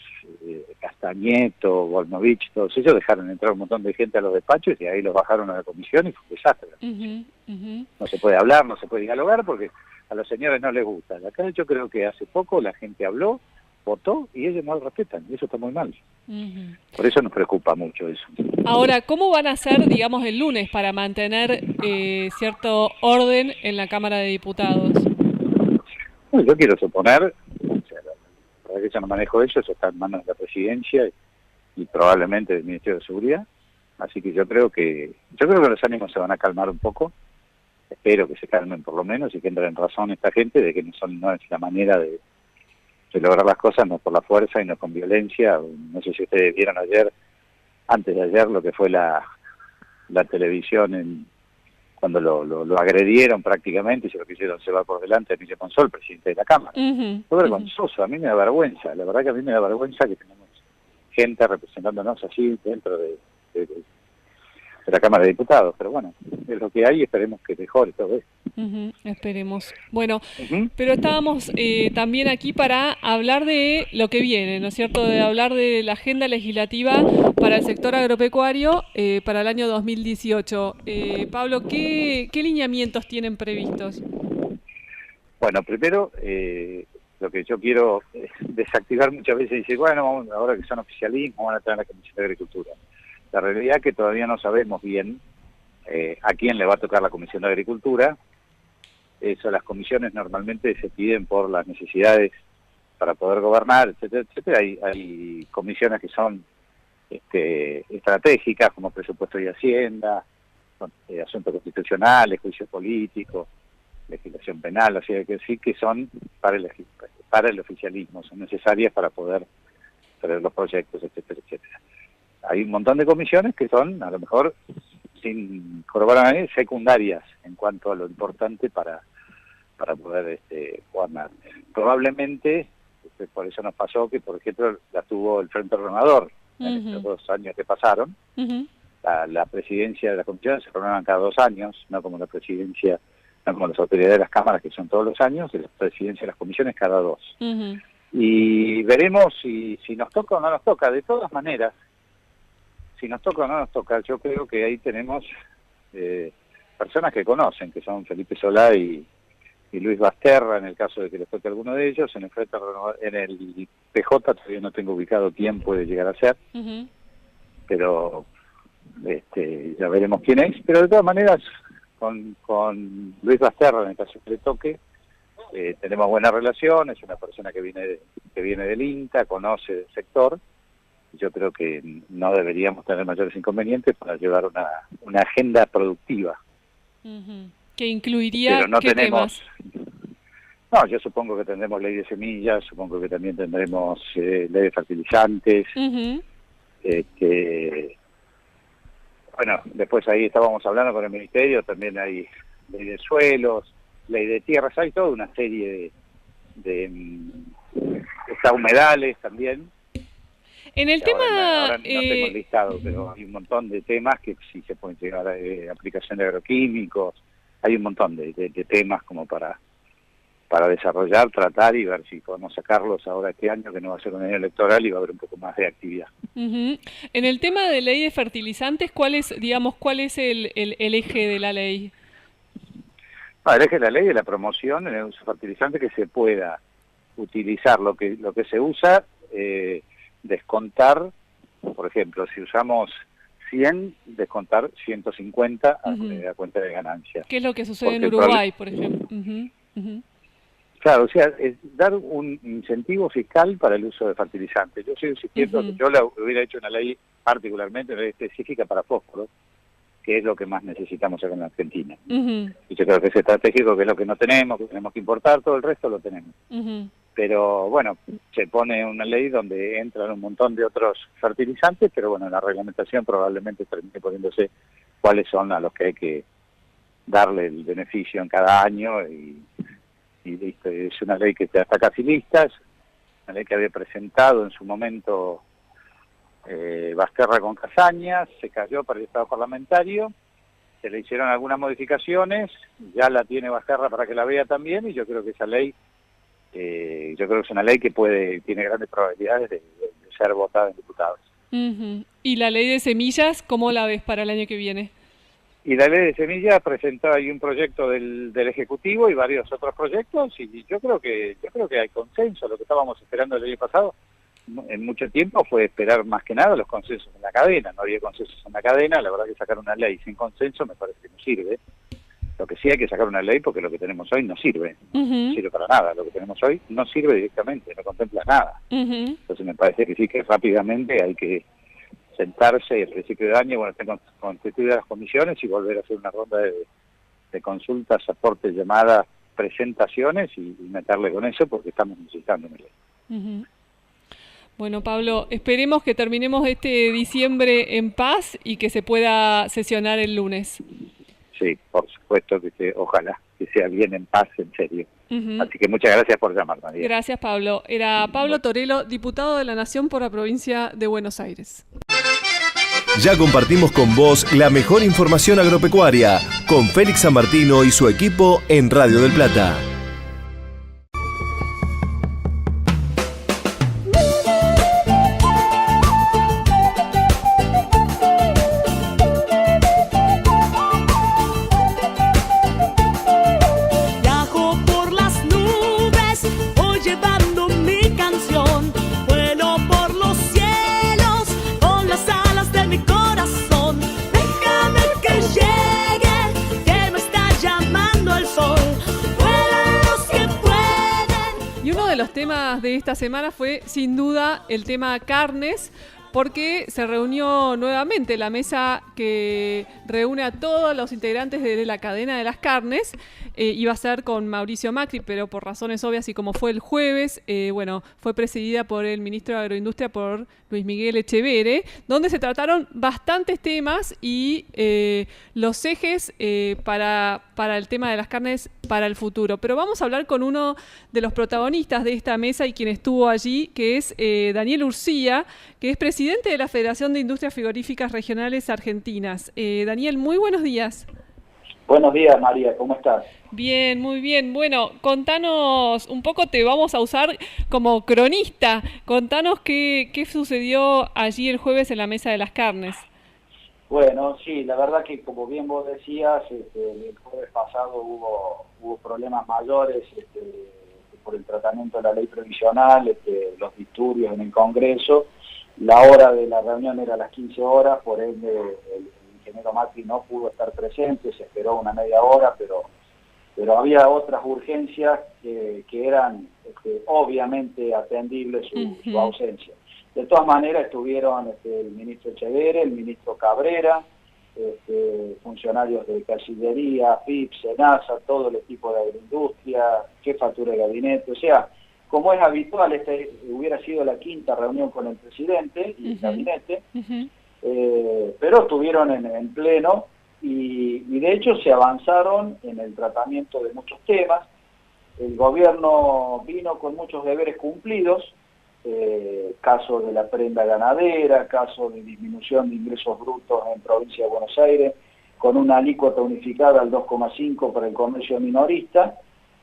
Castañeto, Volnovich, todos ellos dejaron entrar un montón de gente a los despachos y ahí los bajaron a la comisión y fue un desastre. No se puede hablar, no se puede dialogar porque a los señores no les gusta. Acá yo creo que hace poco la gente habló, votó y ellos no lo respetan y eso está muy mal. Por eso nos preocupa mucho eso. Ahora, ¿cómo van a hacer, digamos, el lunes para mantener cierto orden en la Cámara de Diputados? Bueno, yo quiero suponer, o sea, la verdad que yo no manejo eso está en manos de la Presidencia y probablemente del Ministerio de Seguridad, así que yo creo que los ánimos se van a calmar un poco. Espero que se calmen por lo menos y que entre en razón esta gente de que no es la manera de lograr las cosas, no por la fuerza y no con violencia. No sé si ustedes vieron antes de ayer, lo que fue la televisión cuando lo agredieron prácticamente y se lo quisieron llevar por delante a Emilio Monzó, presidente de la Cámara. Fue vergonzoso, a mí me da vergüenza, la verdad que a mí me da vergüenza que tenemos gente representándonos así dentro de la Cámara de Diputados, pero bueno, es lo que hay y esperemos que mejore todo esto. Esperemos. Bueno, pero estábamos también aquí para hablar de lo que viene, ¿no es cierto? De hablar de la agenda legislativa para el sector agropecuario para el año 2018. Pablo, ¿qué lineamientos tienen previstos? Bueno, primero, lo que yo quiero desactivar muchas veces, dice, bueno, ahora que son oficialismos, van a tener la Comisión de Agricultura. La realidad es que todavía no sabemos bien a quién le va a tocar la Comisión de Agricultura. Eso, las comisiones normalmente se piden por las necesidades para poder gobernar, etcétera, etcétera. Hay comisiones que son estratégicas, como presupuesto y hacienda, asuntos constitucionales, juicios políticos, legislación penal, así que sí que son para el oficialismo, son necesarias para poder traer los proyectos, etcétera, etcétera. Hay un montón de comisiones que son, a lo mejor, sin corroborar a nadie, secundarias en cuanto a lo importante para poder gobernar. Probablemente, por eso nos pasó que, por ejemplo, la tuvo el Frente Renovador en estos 2 años que pasaron. La presidencia de la comisión se renuevan cada 2 años, no como la presidencia, no como las autoridades de las cámaras que son todos los años, la presidencia de las comisiones cada 2. Y veremos si nos toca o no nos toca. De todas maneras, si nos toca o no nos toca, yo creo que ahí tenemos personas que conocen, que son Felipe Solá y Luis Basterra, en el caso de que les toque alguno de ellos. En el PJ todavía no tengo ubicado quién puede llegar a ser, pero ya veremos quién es. Pero de todas maneras, con Luis Basterra, en el caso que le toque, tenemos buena relación, es una persona que viene del INTA, conoce el sector. Yo creo que no deberíamos tener mayores inconvenientes para llevar una agenda productiva. ¿Que incluiría pero no qué tenemos temas? No, yo supongo que tendremos ley de semillas, supongo que también tendremos ley de fertilizantes. Bueno, después ahí estábamos hablando con el Ministerio, también hay ley de suelos, ley de tierras, hay toda una serie de humedales también. En el tema... Ahora no tengo el listado, pero hay un montón de temas que sí se pueden llegar a aplicación de agroquímicos, hay un montón de temas como para desarrollar, tratar y ver si podemos sacarlos ahora este año, que no va a ser un año electoral y va a haber un poco más de actividad. En el tema de ley de fertilizantes, ¿cuál es el eje de la ley? El eje de la ley es la promoción en el uso de fertilizantes, que se pueda utilizar lo que se usa, descontar, por ejemplo, si usamos 100, descontar 150 a cuenta de ganancias. ¿Qué es lo que sucede en Uruguay, por ejemplo? Claro, o sea, es dar un incentivo fiscal para el uso de fertilizantes. Yo sigo insistiendo que yo hubiera hecho una ley particularmente específica para fósforo, que es lo que más necesitamos acá en la Argentina. Y yo creo que es estratégico, que es lo que no tenemos, que tenemos que importar, todo el resto lo tenemos. pero bueno, se pone una ley donde entran un montón de otros fertilizantes, pero bueno, en la reglamentación probablemente termine poniéndose cuáles son a los que hay que darle el beneficio en cada año y listo. Es una ley que ya está casi lista, es una ley que había presentado en su momento Basterra con Casaña, se cayó para el Estado parlamentario, se le hicieron algunas modificaciones, ya la tiene Basterra para que la vea también, y yo creo que esa ley, yo creo que es una ley que tiene grandes probabilidades de ser votada en diputados. ¿Y la ley de semillas, cómo la ves para el año que viene? Y la ley de semillas presentó ahí un proyecto del Ejecutivo y varios otros proyectos, y yo creo que hay consenso. Lo que estábamos esperando el año pasado en mucho tiempo fue esperar más que nada los consensos en la cadena. No había consensos en la cadena, la verdad que sacar una ley sin consenso me parece que no sirve. Lo que sí hay que sacar una ley porque lo que tenemos hoy no sirve, no sirve para nada. Lo que tenemos hoy no sirve directamente, no contempla nada. Entonces me parece que sí, que rápidamente hay que sentarse al principio de año, bueno, estén constituidas las comisiones y volver a hacer una ronda de consultas, aportes, llamadas, presentaciones y meterle con eso porque estamos necesitando una ley. Bueno, Pablo, esperemos que terminemos este diciembre en paz y que se pueda sesionar el lunes. Sí, por supuesto ojalá que sea bien en paz, en serio. Así que muchas gracias por llamar, María. Gracias, Pablo. Era Pablo Torello, diputado de la Nación por la provincia de Buenos Aires. Ya compartimos con vos la mejor información agropecuaria con Félix San Martino y su equipo en Radio del Plata. Temas de esta semana fue sin duda el tema carnes, porque se reunió nuevamente la mesa que reúne a todos los integrantes de la cadena de las carnes. Iba a ser con Mauricio Macri, pero por razones obvias y como fue el jueves, fue presidida por el ministro de Agroindustria, por Luis Miguel Echeverre, donde se trataron bastantes temas y los ejes para el tema de las carnes para el futuro. Pero vamos a hablar con uno de los protagonistas de esta mesa y quien estuvo allí, que es Daniel Urcía, que es presidente de la Federación de Industrias Frigoríficas Regionales Argentinas. Daniel, muy buenos días. Buenos días, María, ¿cómo estás? Bien, muy bien. Bueno, contanos un poco, te vamos a usar como cronista. Contanos qué sucedió allí el jueves en la mesa de las carnes. Bueno, sí, la verdad que como bien vos decías, el jueves pasado hubo problemas mayores por el tratamiento de la ley provisional, los disturbios en el Congreso. La hora de la reunión era a las 15 horas, por ende el ingeniero Macri no pudo estar presente, se esperó una media hora, pero había otras urgencias que eran obviamente atendibles su ausencia. De todas maneras estuvieron el ministro Echeverre, el ministro Cabrera, funcionarios de Cancillería, FIP, SENASA, todo el equipo de agroindustria, jefatura de gabinete, o sea, como es habitual, hubiera sido la quinta reunión con el presidente y el gabinete, pero estuvieron en pleno y de hecho se avanzaron en el tratamiento de muchos temas. El gobierno vino con muchos deberes cumplidos, caso de la prenda ganadera, caso de disminución de ingresos brutos en provincia de Buenos Aires, con una alícuota unificada al 2,5 para el comercio minorista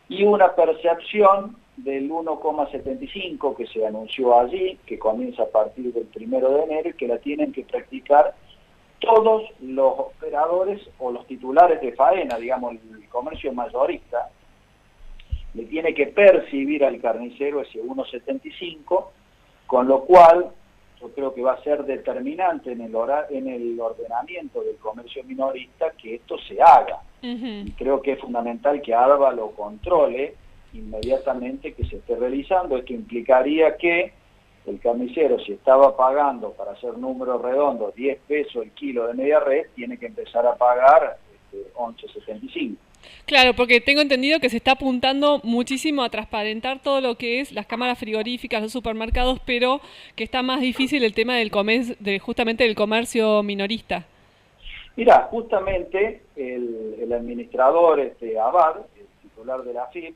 y una percepción del 1,75 que se anunció allí, que comienza a partir del 1 de enero y que la tienen que practicar todos los operadores o los titulares de faena, digamos, el comercio mayorista, le tiene que percibir al carnicero ese 1,75, con lo cual yo creo que va a ser determinante en el ordenamiento del comercio minorista que esto se haga. Y creo que es fundamental que ARBA lo controle inmediatamente que se esté realizando. Esto implicaría que el carnicero, si estaba pagando, para hacer números redondos, 10 pesos el kilo de media red, tiene que empezar a pagar 11,75. Claro, porque tengo entendido que se está apuntando muchísimo a transparentar todo lo que es las cámaras frigoríficas, los supermercados, pero que está más difícil el tema del justamente del comercio minorista. Mira, justamente el administrador Abad, el titular de la AFIP,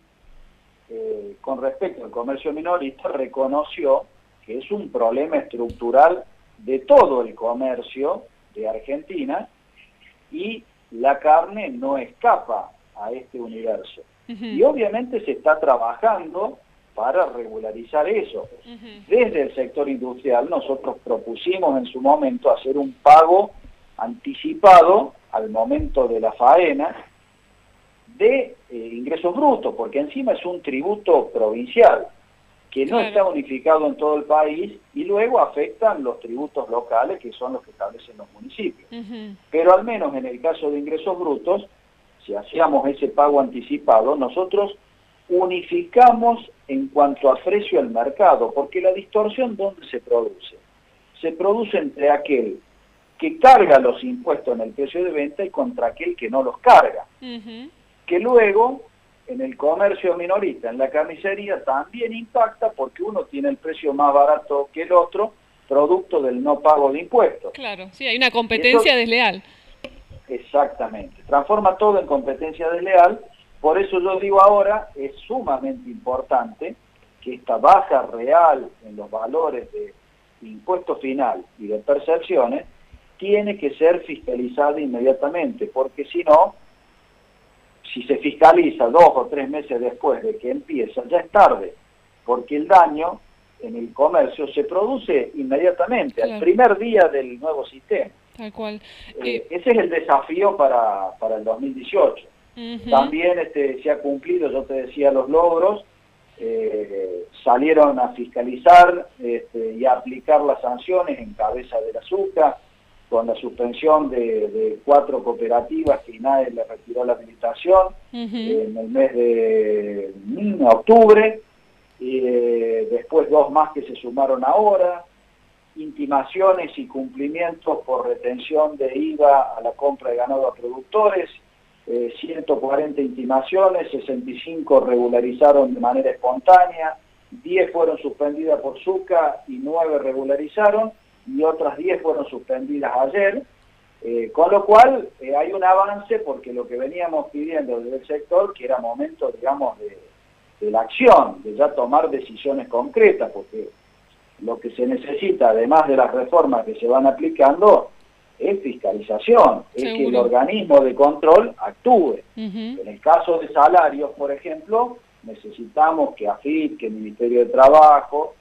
con respecto al comercio minorista, reconoció que es un problema estructural de todo el comercio de Argentina y la carne no escapa a este universo. Y obviamente se está trabajando para regularizar eso. Desde el sector industrial nosotros propusimos en su momento hacer un pago anticipado al momento de la faena de ingresos brutos, porque encima es un tributo provincial que no está unificado en todo el país y luego afectan los tributos locales que son los que establecen los municipios. Pero al menos en el caso de ingresos brutos, si hacíamos ese pago anticipado, nosotros unificamos en cuanto a precio al mercado, porque la distorsión ¿dónde se produce? Se produce entre aquel que carga los impuestos en el precio de venta y contra aquel que no los carga. Que luego en el comercio minorista, en la carnicería, también impacta porque uno tiene el precio más barato que el otro, producto del no pago de impuestos. Claro, sí, hay una competencia desleal. Exactamente, transforma todo en competencia desleal, por eso yo digo ahora, es sumamente importante que esta baja real en los valores de impuesto final y de percepciones tiene que ser fiscalizada inmediatamente, porque si no, si se fiscaliza 2 o 3 meses después de que empieza, ya es tarde, porque el daño en el comercio se produce inmediatamente, al primer día del nuevo sistema. Tal cual. Ese es el desafío para el 2018. También se ha cumplido, yo te decía, los logros, salieron a fiscalizar y a aplicar las sanciones en Cabeza del Azúcar, con la suspensión de 4 cooperativas que INAE le retiró la habilitación en el mes de octubre, y después 2 más que se sumaron ahora, intimaciones y cumplimientos por retención de IVA a la compra de ganado a productores, 140 intimaciones, 65 regularizaron de manera espontánea, 10 fueron suspendidas por SUCA y 9 regularizaron, y otras 10 fueron suspendidas ayer, con lo cual hay un avance porque lo que veníamos pidiendo desde el sector, que era momento, digamos, de la acción, de ya tomar decisiones concretas, porque lo que se necesita, además de las reformas que se van aplicando, es fiscalización, es que el organismo de control actúe. En el caso de salarios, por ejemplo, necesitamos que AFIP, que el Ministerio de Trabajo,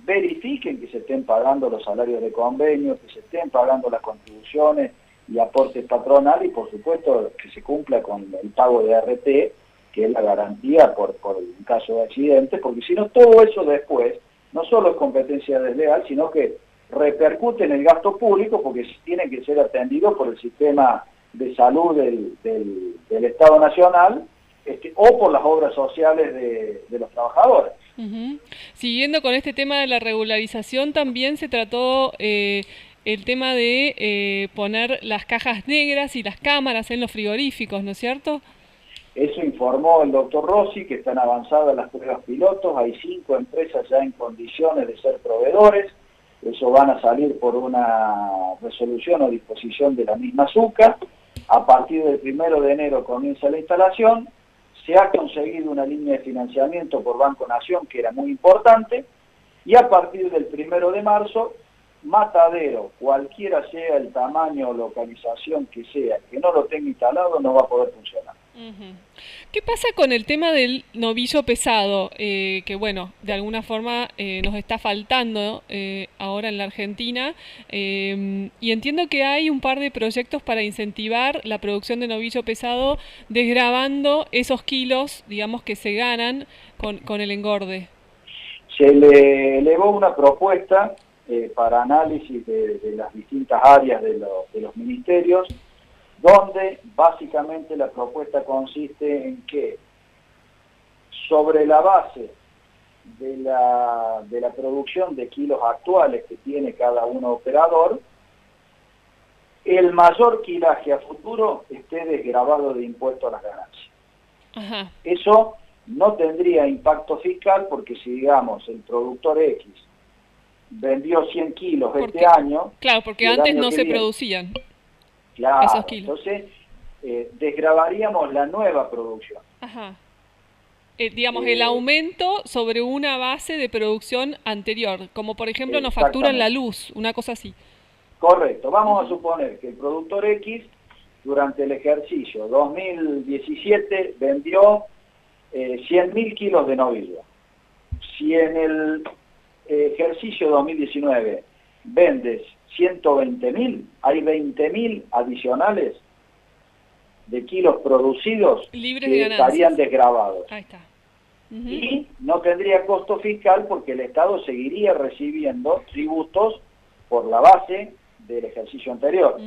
verifiquen que se estén pagando los salarios de convenio, que se estén pagando las contribuciones y aportes patronales y por supuesto que se cumpla con el pago de RT, que es la garantía por un caso de accidente, porque si no todo eso después no solo es competencia desleal, sino que repercute en el gasto público porque tiene que ser atendido por el sistema de salud del Estado Nacional o por las obras sociales de los trabajadores. Siguiendo con este tema de la regularización, también se trató el tema de poner las cajas negras y las cámaras en los frigoríficos, ¿no es cierto? Eso informó el doctor Rossi, que están avanzadas las pruebas pilotos, hay 5 empresas ya en condiciones de ser proveedores, eso van a salir por una resolución o disposición de la misma SUCA, a partir del 1 de enero comienza la instalación, se ha conseguido una línea de financiamiento por Banco Nación que era muy importante, y a partir del 1 de marzo, matadero, cualquiera sea el tamaño o localización que sea, que no lo tenga instalado no va a poder funcionar. ¿Qué pasa con el tema del novillo pesado? Que bueno, de alguna forma nos está faltando ahora en la Argentina, y entiendo que hay un par de proyectos para incentivar la producción de novillo pesado, desgravando esos kilos, digamos, que se ganan con el engorde. Se le elevó una propuesta para análisis de las distintas áreas de los ministerios, donde básicamente la propuesta consiste en que sobre la base de la producción de kilos actuales que tiene cada uno operador, el mayor quilaje a futuro esté desgravado de impuesto a las ganancias. Ajá. Eso no tendría impacto fiscal porque si, digamos, el productor X vendió 100 kilos este año... Claro, porque antes no se producían esos kilos. Entonces, desgravaríamos la nueva producción. Ajá. Digamos, el aumento sobre una base de producción anterior, como por ejemplo nos facturan la luz, una cosa así. Correcto. Vamos a suponer que el productor X, durante el ejercicio 2017, vendió 100.000 kilos de novillo. Si en el ejercicio 2019 vendes 120.000, hay 20.000 adicionales de kilos producidos libres que estarían desgravados. Ahí está. Y no tendría costo fiscal porque el Estado seguiría recibiendo tributos por la base del ejercicio anterior.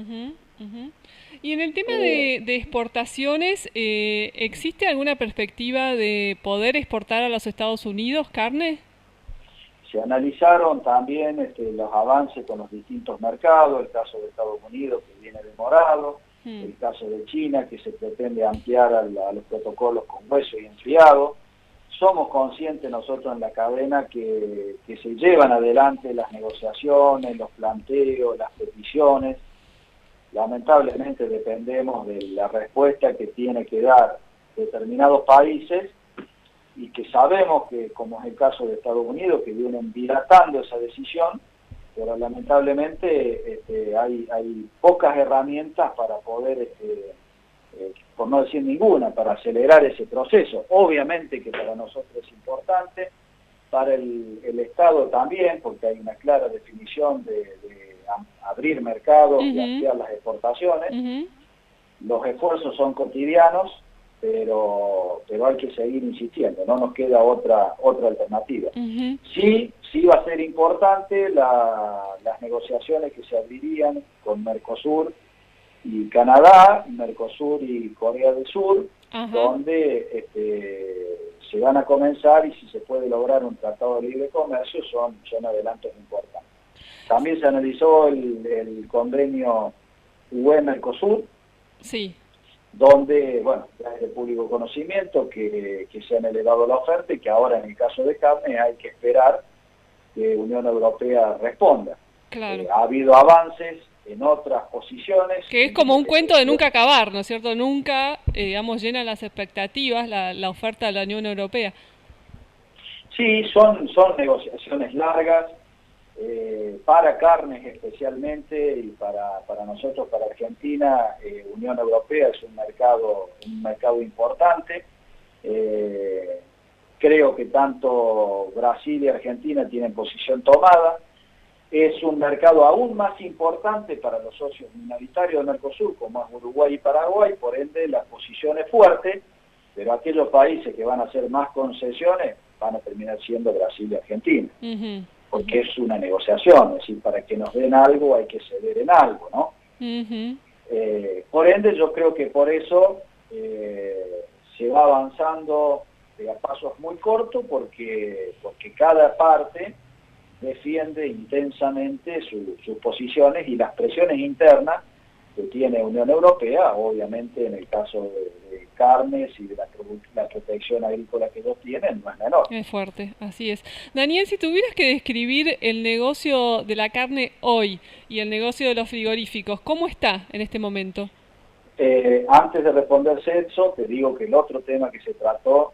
Y en el tema de exportaciones, ¿existe alguna perspectiva de poder exportar a los Estados Unidos carne? Se analizaron también los avances con los distintos mercados, el caso de Estados Unidos que viene demorado, el caso de China que se pretende ampliar a los protocolos con hueso y enfriado. Somos conscientes nosotros en la cadena que se llevan adelante las negociaciones, los planteos, las peticiones. Lamentablemente dependemos de la respuesta que tiene que dar determinados países y que sabemos que, como es el caso de Estados Unidos, que vienen dilatando esa decisión, pero lamentablemente hay pocas herramientas para poder, por no decir ninguna, para acelerar ese proceso. Obviamente que para nosotros es importante, para el Estado también, porque hay una clara definición de abrir mercados y ampliar las exportaciones. Los esfuerzos son cotidianos, pero hay que seguir insistiendo, no nos queda otra alternativa. Sí va a ser importante las negociaciones que se abrirían con Mercosur y Canadá, Mercosur y Corea del Sur, donde se van a comenzar, y si se puede lograr un tratado de libre comercio, son adelantos importantes. También se analizó el convenio UE-Mercosur, donde, bueno, ya es de público conocimiento que se han elevado la oferta y que ahora en el caso de carne hay que esperar que Unión Europea responda. Ha habido avances en otras posiciones. Que es como un cuento de nunca acabar, ¿no es cierto? Nunca, digamos, llena las expectativas la oferta de la Unión Europea. Sí, son negociaciones largas, para carnes especialmente, y para nosotros, para Argentina, Unión Europea es un mercado importante. Creo que tanto Brasil y Argentina tienen posición tomada. Es un mercado aún más importante para los socios minoritarios de Mercosur, como es Uruguay y Paraguay, por ende la posición es fuerte, pero aquellos países que van a hacer más concesiones van a terminar siendo Brasil y Argentina. Porque es una negociación, es decir, para que nos den algo hay que ceder en algo, ¿no? Por ende, yo creo que por eso se va avanzando a pasos muy cortos, porque cada parte defiende intensamente sus posiciones y las presiones internas que tiene Unión Europea, obviamente en el caso de carnes y de la protección agrícola que ellos tienen, no es menor. Es fuerte, así es. Daniel, si tuvieras que describir el negocio de la carne hoy y el negocio de los frigoríficos, ¿cómo está en este momento? Antes de responderte eso, te digo que el otro tema que se trató,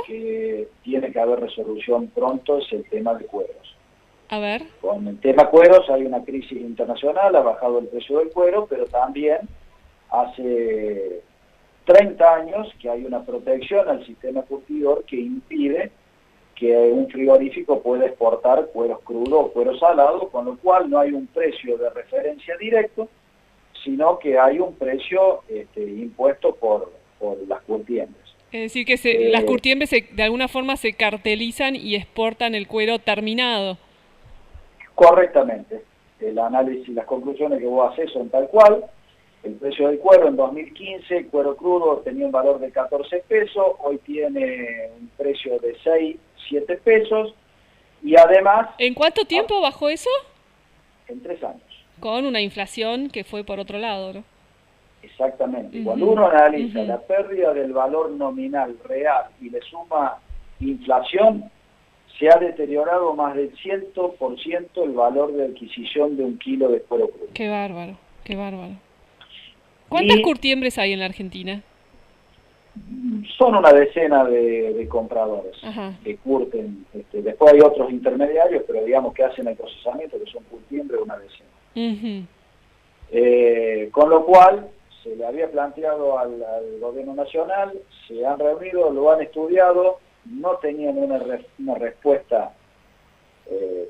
que tiene que haber resolución pronto, es el tema de cueros. A ver. Con el tema cueros hay una crisis internacional, ha bajado el precio del cuero, pero también hace 30 años que hay una protección al sistema curtidor que impide que un frigorífico pueda exportar cueros crudos o cueros salados, con lo cual no hay un precio de referencia directo, sino que hay un precio impuesto por las curtiembres. Es decir, que las curtiembres de alguna forma se cartelizan y exportan el cuero terminado. Correctamente. El análisis y las conclusiones que vos haces son tal cual. El precio del cuero en 2015, el cuero crudo tenía un valor de 14 pesos, hoy tiene un precio de 6, 7 pesos, y además... ¿En cuánto tiempo bajó eso? En 3 años. con una inflación que fue por otro lado, ¿no? Exactamente. Cuando uno analiza la pérdida del valor nominal real y le suma inflación, se ha deteriorado más del 100% el valor de adquisición de un kilo de cuero crudo. Qué bárbaro, qué bárbaro. ¿Cuántas curtiembres hay en la Argentina? Son una decena de compradores que curten. Después hay otros intermediarios, pero digamos que hacen el procesamiento, que son curtiembres, una decena. Con lo cual, se le había planteado al gobierno nacional, se han reunido, lo han estudiado, no tenían una respuesta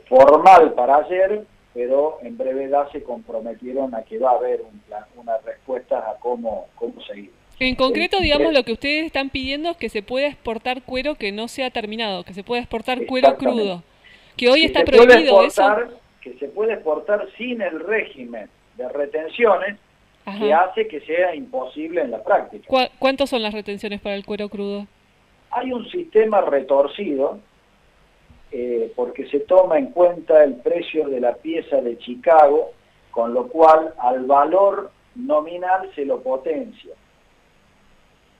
formal para ayer, pero en brevedad se comprometieron a que va a haber una respuesta a cómo seguir. En concreto, digamos, lo que ustedes están pidiendo es que se pueda exportar cuero que no sea terminado, que se pueda exportar cuero crudo, que hoy está prohibido eso. Que se puede exportar sin el régimen de retenciones que hace que sea imposible en la práctica. ¿Cuántos son las retenciones para el cuero crudo? Hay un sistema retorcido porque se toma en cuenta el precio de la pieza de Chicago, con lo cual al valor nominal se lo potencia.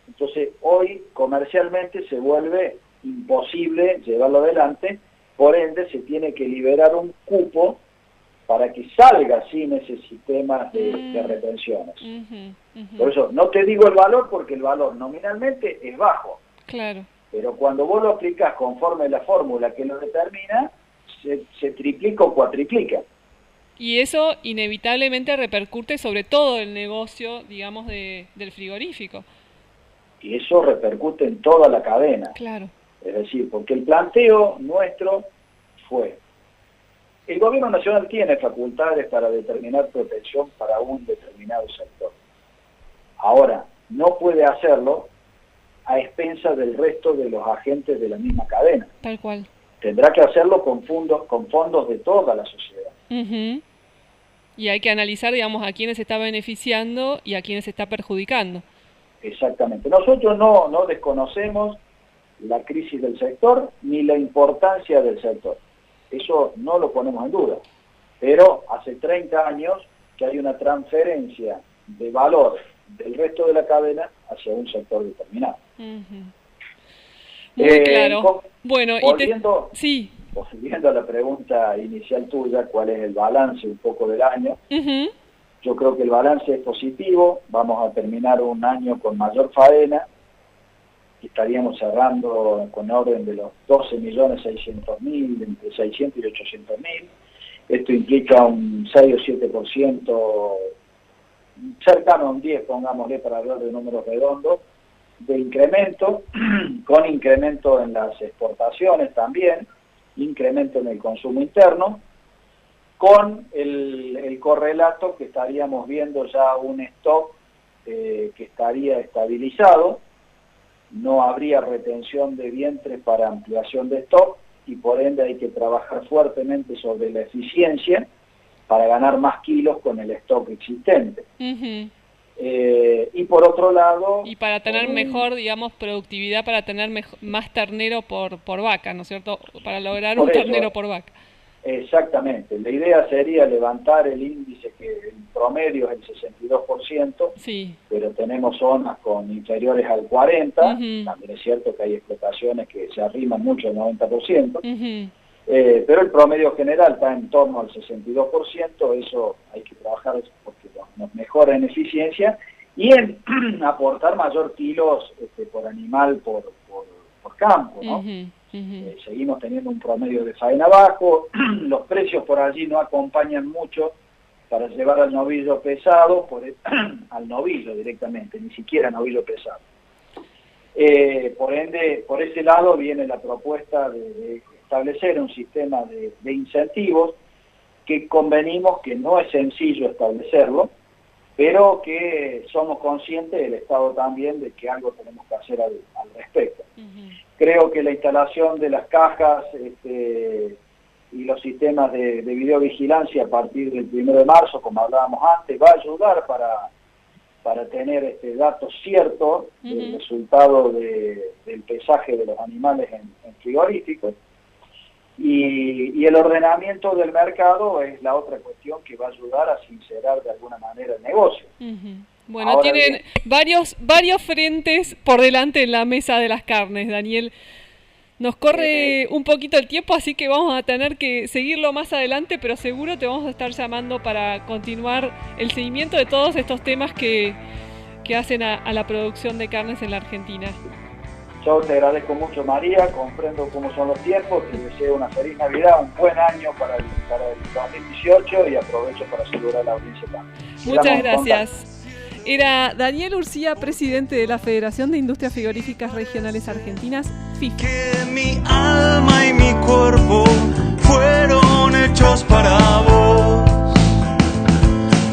Entonces hoy comercialmente se vuelve imposible llevarlo adelante, por ende se tiene que liberar un cupo para que salga sin ese sistema de retenciones. Por eso no te digo el valor porque el valor nominalmente es bajo. Claro. Pero cuando vos lo aplicás conforme la fórmula que lo determina, se triplica o cuatriplica. Y eso inevitablemente repercute sobre todo el negocio, digamos, del frigorífico. Y eso repercute en toda la cadena. Claro. Es decir, porque el planteo nuestro fue, el gobierno nacional tiene facultades para determinar protección para un determinado sector. Ahora, no puede hacerlo a expensas del resto de los agentes de la misma cadena. Tal cual. Tendrá que hacerlo con fondos de toda la sociedad. Y hay que analizar, digamos, a quiénes se está beneficiando y a quiénes se está perjudicando. Exactamente. Nosotros no desconocemos la crisis del sector ni la importancia del sector. Eso no lo ponemos en duda. Pero hace 30 años que hay una transferencia de valor del resto de la cadena hacia un sector determinado. Muy claro. Bueno, volviendo, sí. Volviendo a la pregunta inicial tuya, ¿cuál es el balance un poco del año? Yo creo que el balance es positivo, vamos a terminar un año con mayor faena, estaríamos cerrando con orden de los 12.600.000, entre 600 y 800.000. Esto implica un 6 o 7%, cercano a un 10, pongámosle para hablar de números redondos, de incremento, con incremento en las exportaciones también, incremento en el consumo interno, con el correlato que estaríamos viendo ya un stock que estaría estabilizado, no habría retención de vientres para ampliación de stock y por ende hay que trabajar fuertemente sobre la eficiencia para ganar más kilos con el stock existente. Y por otro lado... Y para tener mejor, digamos, productividad, para tener más ternero por vaca, ¿no es cierto? Para lograr un ternero por vaca. Exactamente. La idea sería levantar el índice que en promedio es el 62%, pero tenemos zonas con inferiores al 40%, también es cierto que hay explotaciones que se arriman mucho al 90%, pero el promedio general está en torno al 62%, eso hay que trabajar porque nos mejora en eficiencia y en aportar mayor kilos por animal por campo, ¿no? Seguimos teniendo un promedio de faena bajo, los precios por allí no acompañan mucho para llevar al novillo pesado, al novillo directamente, ni siquiera novillo pesado. Por ende, por ese lado viene la propuesta de establecer un sistema de incentivos que convenimos que no es sencillo establecerlo, pero que somos conscientes del Estado también de que algo tenemos que hacer al respecto. Creo que la instalación de las cajas y los sistemas de videovigilancia a partir del 1 de marzo, como hablábamos antes, va a ayudar para tener datos ciertos del resultado del pesaje de los animales en frigoríficos. y el ordenamiento del mercado es la otra cuestión que va a ayudar a sincerar de alguna manera el negocio. Bueno, Ahora tienen varios frentes por delante en la mesa de las carnes, Daniel. Nos corre un poquito el tiempo, así que vamos a tener que seguirlo más adelante, pero seguro te vamos a estar llamando para continuar el seguimiento de todos estos temas que hacen a la producción de carnes en la Argentina. Yo te agradezco mucho, María, comprendo cómo son los tiempos, te deseo una feliz Navidad, un buen año para el 2018 y aprovecho para saludar a la audiencia también. Muchas gracias. Era Daniel Urcía, presidente de la Federación de Industrias Frigoríficas Regionales Argentinas, FIFA. Que mi alma y mi cuerpo fueron hechos para vos,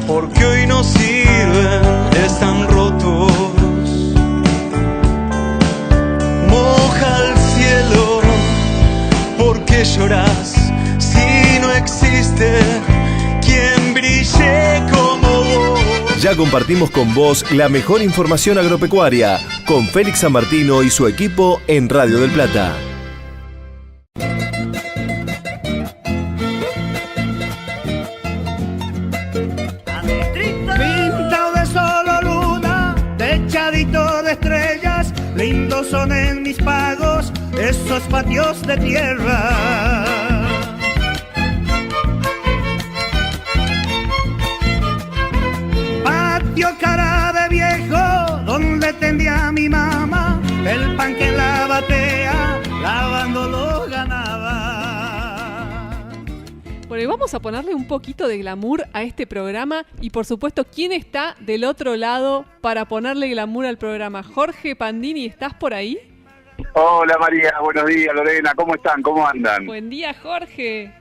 porque hoy no sirven, están rotos. Moja el cielo, porque lloras si no existe quien brille como vos. Ya compartimos con vos la mejor información agropecuaria con Félix San Martino y su equipo en Radio del Plata. Pintado de solo luna, techadito de estrellas, lindos son en mis pagos esos patios de tierra. Patio cara de viejo, donde tendía mi mamá, el pan que la batea, lavándolo ganaba. Bueno, y vamos a ponerle un poquito de glamour a este programa y por supuesto, ¿quién está del otro lado para ponerle glamour al programa? Jorge Pandini, ¿estás por ahí? Hola María, buenos días Lorena, ¿cómo están? ¿Cómo andan? Buen día, Jorge.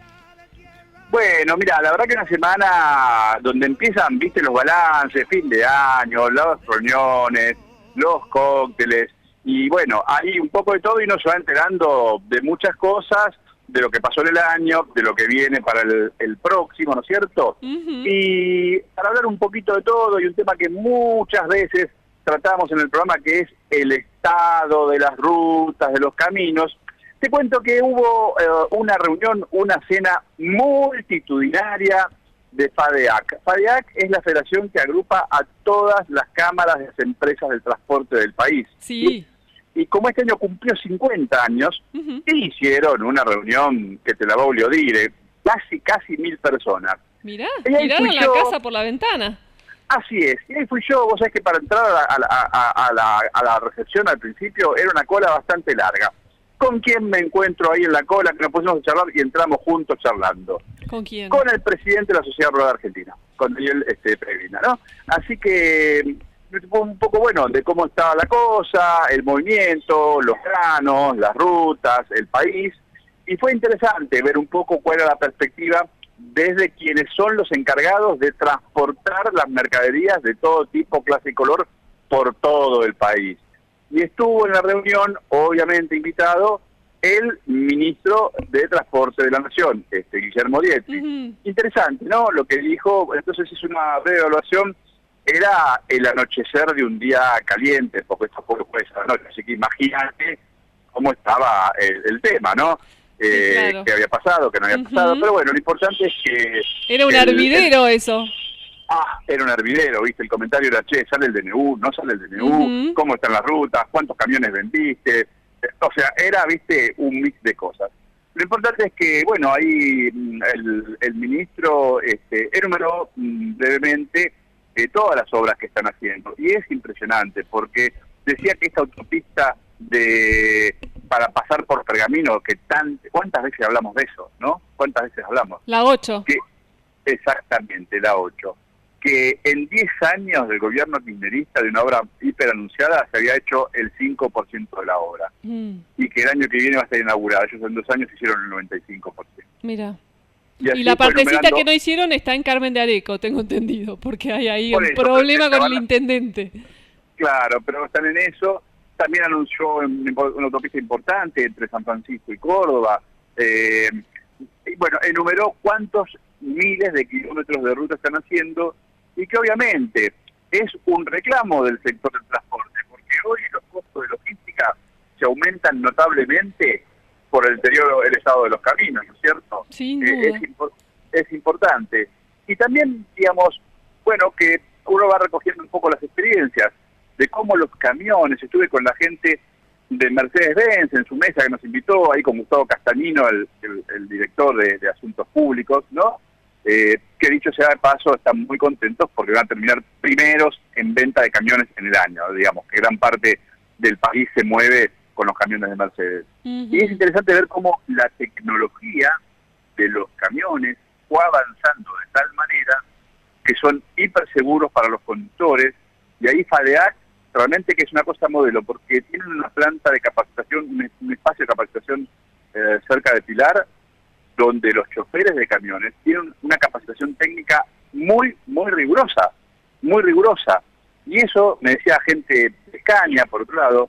Bueno, mira, la verdad que una semana donde empiezan, viste, los balances, fin de año, las reuniones, los cócteles, y bueno, hay un poco de todo y uno se va enterando de muchas cosas, de lo que pasó en el año, de lo que viene para el próximo, ¿no es cierto? Y para hablar un poquito de todo, y un tema que muchas veces tratamos en el programa, que es el estado de las rutas, de los caminos, te cuento que hubo una reunión, una cena multitudinaria de FADEAC. FADEAC es la federación que agrupa a todas las cámaras de las empresas del transporte del país. Sí. Y como este año cumplió 50 años, hicieron una reunión que te la voy a decir, casi 1000 personas. Mirá, Y ahí tiraron fui la yo. casa por la ventana. Así es, y ahí fui yo, vos sabés que para entrar a la recepción al principio era una cola bastante larga. ¿Con quién me encuentro ahí en la cola? Que nos pusimos a charlar y entramos juntos charlando. ¿Con quién? Con el presidente de la Sociedad Rural Argentina, con Daniel Peregrina, ¿no? Así que un poco, bueno, de cómo estaba la cosa, el movimiento, los granos, las rutas, el país, y fue interesante ver un poco cuál era la perspectiva desde quienes son los encargados de transportar las mercaderías de todo tipo, clase y color por todo el país. Y estuvo en la reunión, obviamente invitado, el ministro de Transporte de la Nación, Guillermo Dietrich. Interesante, ¿no? Lo que dijo, entonces hizo una breve evaluación, era el anochecer de un día caliente, porque esto fue esa noche, así que imagínate cómo estaba el tema, ¿no? Claro. Que había pasado, que no había pasado, pero bueno, lo importante es que... Era un hervidero eso. Era un hervidero, ¿viste? El comentario era, che, ¿sale el DNU? ¿No sale el DNU? ¿Cómo están las rutas? ¿Cuántos camiones vendiste? O sea, era, ¿viste? Un mix de cosas. Lo importante es que, bueno, ahí el ministro enumeró brevemente todas las obras que están haciendo. Y es impresionante, porque decía que esta autopista para pasar por Pergamino, ¿cuántas veces hablamos de eso, no? ¿Cuántas veces hablamos? La 8. Exactamente, la 8. Que en 10 años del gobierno kirchnerista de una obra hiperanunciada se había hecho el 5% de la obra. Y que el año que viene va a estar inaugurada. Ellos en 2 años hicieron el 95%. Mira. Y la partecita que no hicieron está en Carmen de Areco, tengo entendido, porque hay ahí un problema con el intendente. Claro, pero están en eso. También anunció una autopista importante entre San Francisco y Córdoba. Y bueno, enumeró cuántos miles de kilómetros de ruta están haciendo y que obviamente es un reclamo del sector del transporte, porque hoy los costos de logística se aumentan notablemente por el deterioro del estado de los caminos, ¿no es cierto? Sin duda. Es importante. Y también, digamos, bueno, que uno va recogiendo un poco las experiencias de cómo los camiones, estuve con la gente de Mercedes-Benz en su mesa que nos invitó, ahí con Gustavo Castagnino, el director de Asuntos Públicos, ¿no? Que dicho sea de paso, están muy contentos porque van a terminar primeros en venta de camiones en el año, digamos, que gran parte del país se mueve con los camiones de Mercedes. Y es interesante ver cómo la tecnología de los camiones fue avanzando de tal manera que son hiperseguros para los conductores, y ahí FADEAC realmente que es una cosa modelo, porque tienen una planta de capacitación, un espacio de capacitación cerca de Pilar, donde los choferes de camiones tienen una capacitación técnica muy rigurosa, y eso, me decía gente de Caña, por otro lado,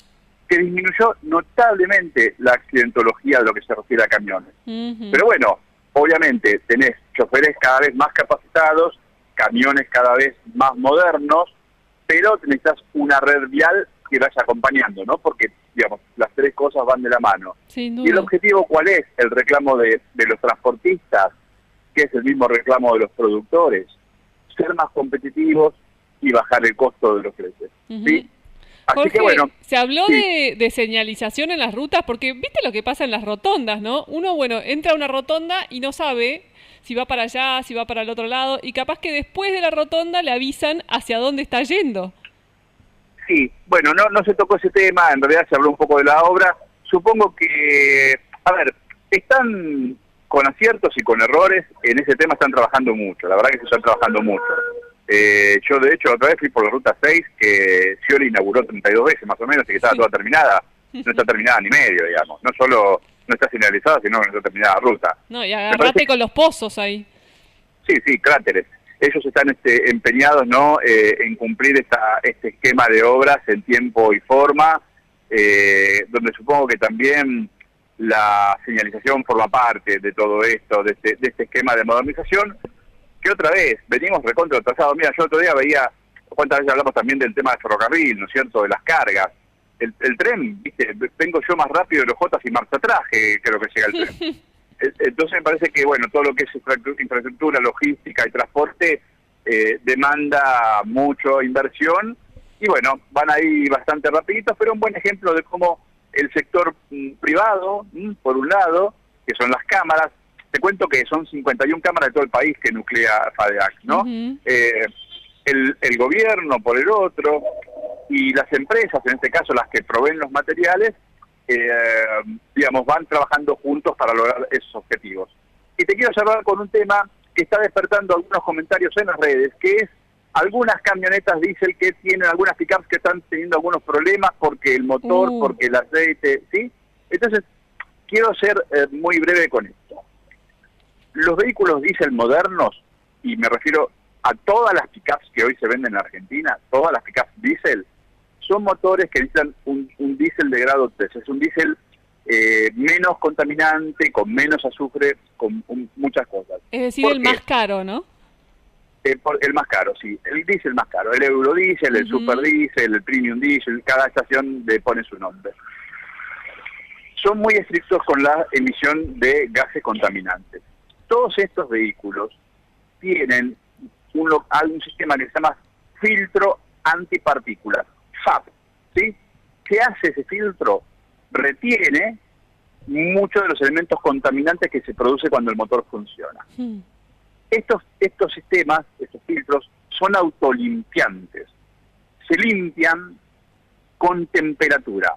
que disminuyó notablemente la accidentología de lo que se refiere a camiones. Pero bueno, obviamente tenés choferes cada vez más capacitados, camiones cada vez más modernos, pero necesitas una red vial que vaya acompañando, ¿no? Porque, digamos, las tres cosas van de la mano. Sin duda. ¿Y el objetivo cuál es? El reclamo de los transportistas, que es el mismo reclamo de los productores, ser más competitivos y bajar el costo de los precios. ¿Sí? Así Jorge, que bueno, se habló sí. de señalización en las rutas, porque viste lo que pasa en las rotondas, ¿no? Uno, bueno, entra a una rotonda y no sabe si va para allá, si va para el otro lado, y capaz que después de la rotonda le avisan hacia dónde está yendo. Sí, bueno, no se tocó ese tema, en realidad se habló un poco de la obra. Supongo que, a ver, están con aciertos y con errores, en ese tema están trabajando mucho, la verdad que se están trabajando mucho. Yo de hecho otra vez fui por la ruta 6, que Scioli inauguró 32 veces más o menos, y que estaba toda terminada. No está terminada ni medio, digamos, no solo no está señalizada, sino que no está terminada la ruta. No, y agarrate con los pozos ahí. Sí, cráteres. Ellos están empeñados, ¿no? En cumplir este esquema de obras en tiempo y forma, donde supongo que también la señalización forma parte de todo esto, de este esquema de modernización, que otra vez venimos recontra atrasados. Mira, yo otro día veía, cuántas veces hablamos también del tema del ferrocarril, ¿no es cierto?, de las cargas. El tren, viste, vengo yo más rápido de los Jotas y marcha atrás que creo que llega el tren. Entonces me parece que, bueno, todo lo que es infraestructura, logística y transporte demanda mucho inversión, y bueno, van ahí bastante rapiditos, pero un buen ejemplo de cómo el sector privado, por un lado, que son las cámaras, te cuento que son 51 cámaras de todo el país que nuclea FADEAC, ¿no? El gobierno por el otro, y las empresas, en este caso las que proveen los materiales, digamos, van trabajando juntos para lograr esos objetivos. Y te quiero cerrar con un tema que está despertando algunos comentarios en las redes, que es algunas camionetas diésel que tienen, algunas pickups que están teniendo algunos problemas porque el motor, porque el aceite, ¿sí? Entonces, quiero ser muy breve con esto. Los vehículos diésel modernos, y me refiero a todas las pickups que hoy se venden en Argentina, todas las pickups diésel, son motores que necesitan un diésel de grado 3, es un diésel menos contaminante, con menos azufre, con muchas cosas. Es decir, el más caro, ¿no? El más caro, sí, el diésel más caro, el Eurodiesel, el Superdiesel, el Premium Diesel, cada estación le pone su nombre. Son muy estrictos con la emisión de gases contaminantes. Todos estos vehículos tienen un sistema que se llama filtro antipartículas, FAP, ¿sí? ¿Qué hace ese filtro? Retiene muchos de los elementos contaminantes que se produce cuando el motor funciona. Estos sistemas, estos filtros, son autolimpiantes. Se limpian con temperatura.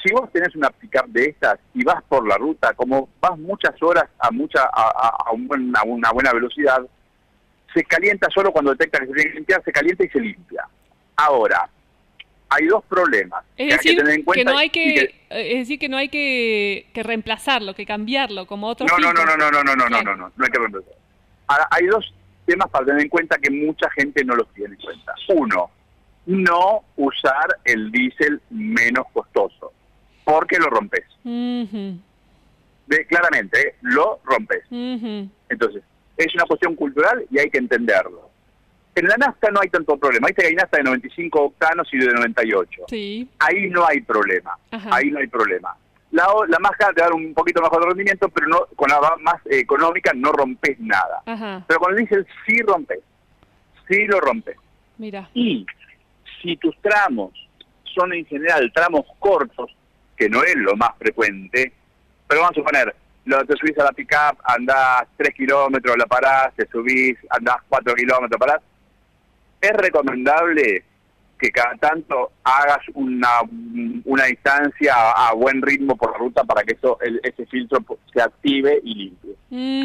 Si vos tenés una pickup de estas y vas por la ruta, como vas muchas horas a una buena velocidad, se calienta solo cuando detecta que se tiene que limpiar, se calienta y se limpia. Ahora, hay dos problemas. Es decir, que no hay que reemplazarlo, que cambiarlo, como otros no hay que reemplazarlo. Ahora, hay dos temas para tener en cuenta que mucha gente no los tiene en cuenta. Uno, no usar el diésel menos costoso, porque lo rompes. Claramente, lo rompes. Entonces, es una cuestión cultural y hay que entenderlo. En la nafta no hay tanto problema. Viste que hay nafta de 95 octanos y de 98. Sí. Ahí no hay problema. Ahí no hay problema. la más cara te va a dar un poquito mejor de rendimiento, pero no con la más económica no rompes nada. Ajá. Pero con el diésel sí rompes, sí lo rompes. Mira. Y si tus tramos son en general tramos cortos, que no es lo más frecuente, pero vamos a suponer, te subís a la pick-up, andás 3 kilómetros, la parás, te subís, andás 4 kilómetros, parás, es recomendable que cada tanto hagas una distancia a buen ritmo por la ruta para que ese filtro se active y limpie.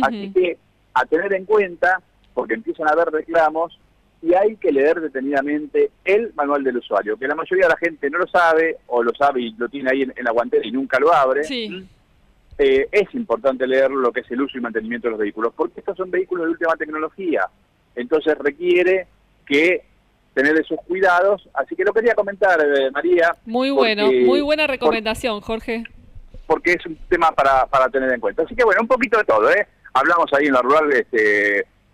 Así que a tener en cuenta, porque empiezan a haber reclamos, y hay que leer detenidamente el manual del usuario, que la mayoría de la gente no lo sabe, o lo sabe y lo tiene ahí en la guantera y nunca lo abre. Sí. Es importante leer lo que es el uso y mantenimiento de los vehículos, porque estos son vehículos de última tecnología, entonces requiere que tener esos cuidados, así que lo quería comentar, María. Muy bueno, muy buena recomendación, Jorge. Porque es un tema para tener en cuenta. Así que bueno, un poquito de todo, Hablamos ahí en la rural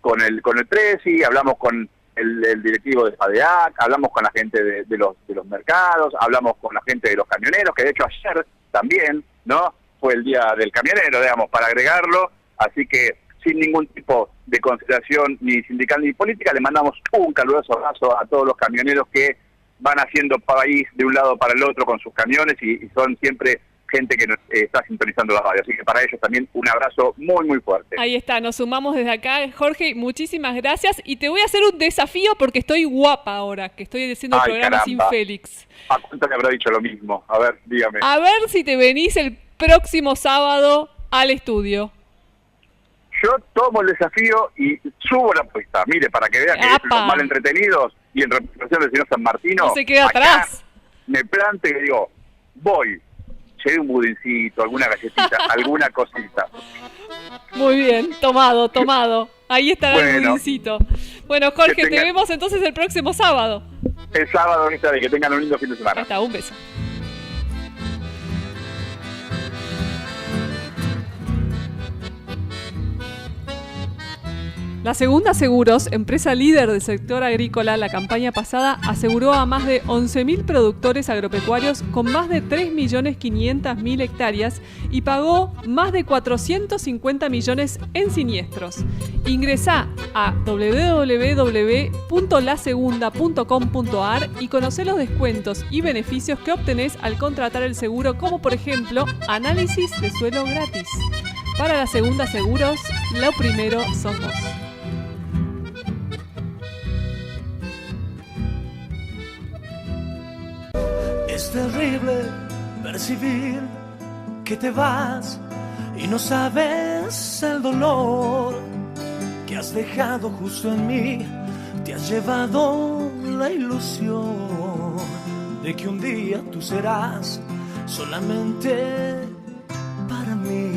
con el Presi, hablamos con el directivo de FADEAC, hablamos con la gente de los mercados, hablamos con la gente de los camioneros, que de hecho ayer también, ¿no? Fue el día del camionero, digamos, para agregarlo, así que sin ningún tipo de consideración ni sindical ni política, le mandamos un caluroso abrazo a todos los camioneros que van haciendo país de un lado para el otro con sus camiones y son siempre gente que nos está sintonizando la radio, así que para ellos también un abrazo muy muy fuerte. Ahí está, nos sumamos desde acá, Jorge, muchísimas gracias, y te voy a hacer un desafío porque estoy guapa ahora, que estoy haciendo el programa sin Félix. ¿A cuánto le habrá dicho lo mismo? A ver, dígame. A ver si te venís el próximo sábado al estudio. Yo tomo el desafío y subo la apuesta. Mire, para que vean que los mal entretenidos y en representación del señor San Martino, no se queda atrás. Me plante y digo, voy. Lleve un budincito, alguna galletita, alguna cosita. Muy bien, tomado. Ahí estará el budincito. Bueno, Jorge, te vemos entonces el próximo sábado. El sábado, que tengan un lindo fin de semana. Hasta, un beso. La Segunda Seguros, empresa líder del sector agrícola, la campaña pasada aseguró a más de 11.000 productores agropecuarios con más de 3.500.000 hectáreas y pagó más de 450 millones en siniestros. Ingresá a www.lasegunda.com.ar y conocé los descuentos y beneficios que obtenés al contratar el seguro, como por ejemplo, análisis de suelo gratis. Para La Segunda Seguros, lo primero sos vos. Es terrible percibir que te vas y no sabes el dolor que has dejado justo en mí. Te has llevado la ilusión de que un día tú serás solamente para mí,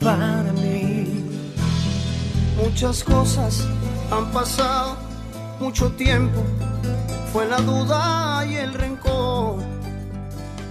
para mí. Muchas cosas han pasado, mucho tiempo. Fue la duda y el rencor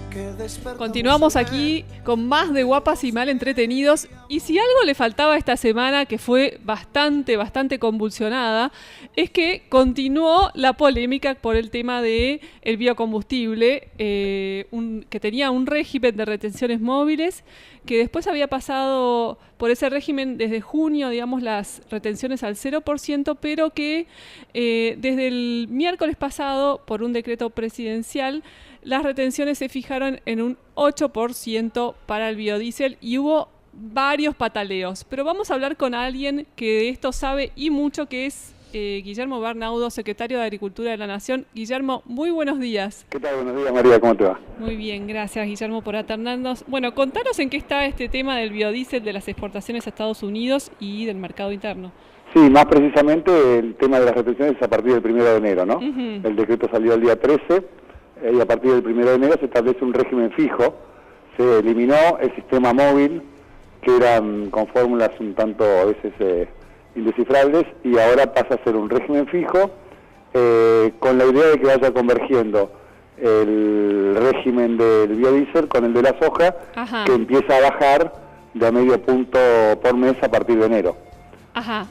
que despertó. Continuamos aquí con más de Guapas y Mal Entretenidos. Y si algo le faltaba esta semana, que fue bastante convulsionada, es que continuó la polémica por el tema de el biocombustible, que tenía un régimen de retenciones móviles, que después había pasado por ese régimen desde junio, digamos, las retenciones al 0%, pero que desde el miércoles pasado, por un decreto presidencial, las retenciones se fijaron en un 8% para el biodiesel y hubo varios pataleos. Pero vamos a hablar con alguien que de esto sabe y mucho, que es Guillermo Bernaudo, secretario de Agricultura de la Nación. Guillermo, muy buenos días. ¿Qué tal? Buenos días, María, ¿cómo te va? Muy bien, gracias, Guillermo, por atendernos. Bueno, contanos en qué está este tema del biodiesel, de las exportaciones a Estados Unidos y del mercado interno. Sí, más precisamente el tema de las retenciones es a partir del 1 de enero, ¿no? El decreto salió el día 13 y a partir del 1 de enero se establece un régimen fijo. Se eliminó el sistema móvil, que eran con fórmulas un tanto a veces indescifrables, y ahora pasa a ser un régimen fijo, con la idea de que vaya convergiendo el régimen del biodiesel con el de la soja, que empieza a bajar de a medio punto por mes a partir de enero.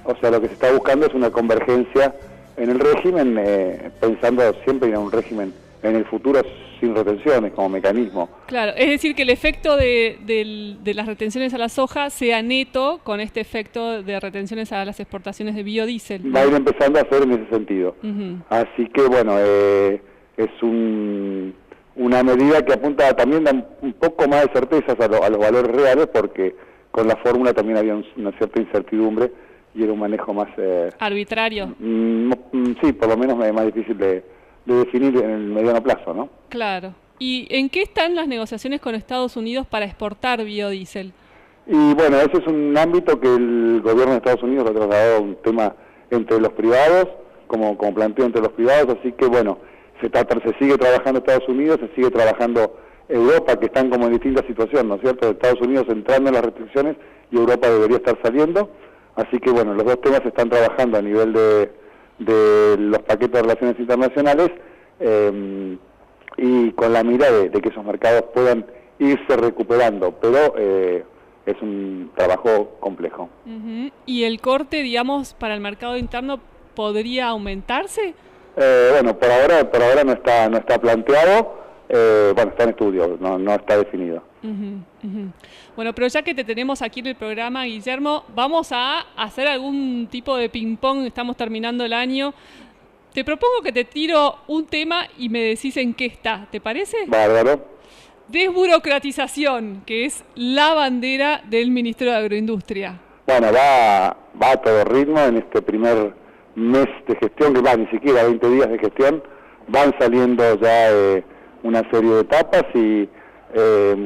O sea, lo que se está buscando es una convergencia en el régimen, pensando siempre en un régimen en el futuro sin retenciones como mecanismo. Claro, es decir, que el efecto de las retenciones a la soja sea neto con este efecto de retenciones a las exportaciones de biodiesel. Va a ir empezando a hacer en ese sentido. Así que bueno, es una medida que apunta también da un poco más de certezas a los valores reales, porque con la fórmula también había una cierta incertidumbre y era un manejo más... arbitrario. Sí, por lo menos más difícil de definir en el mediano plazo, ¿no? Claro. ¿Y en qué están las negociaciones con Estados Unidos para exportar biodiesel? Y bueno, ese es un ámbito que el gobierno de Estados Unidos ha trasladado a un tema entre los privados, como planteó entre los privados, así que bueno, se sigue trabajando Estados Unidos, se sigue trabajando Europa, que están como en distintas situaciones, ¿no es cierto? Estados Unidos entrando en las restricciones y Europa debería estar saliendo, así que bueno, los dos temas se están trabajando a nivel de los paquetes de relaciones internacionales y con la mira de que esos mercados puedan irse recuperando, pero es un trabajo complejo. ¿Y el corte, digamos, para el mercado interno podría aumentarse? Bueno, por ahora no está planteado, bueno, está en estudio, no está definido. Bueno, pero ya que te tenemos aquí en el programa, Guillermo, vamos a hacer algún tipo de ping-pong, estamos terminando el año. Te propongo que te tiro un tema y me decís en qué está, ¿te parece? Bárbaro. Desburocratización, que es la bandera del Ministerio de Agroindustria. Bueno, va a todo ritmo en este primer mes de gestión, que va ni siquiera 20 días de gestión, van saliendo ya una serie de etapas y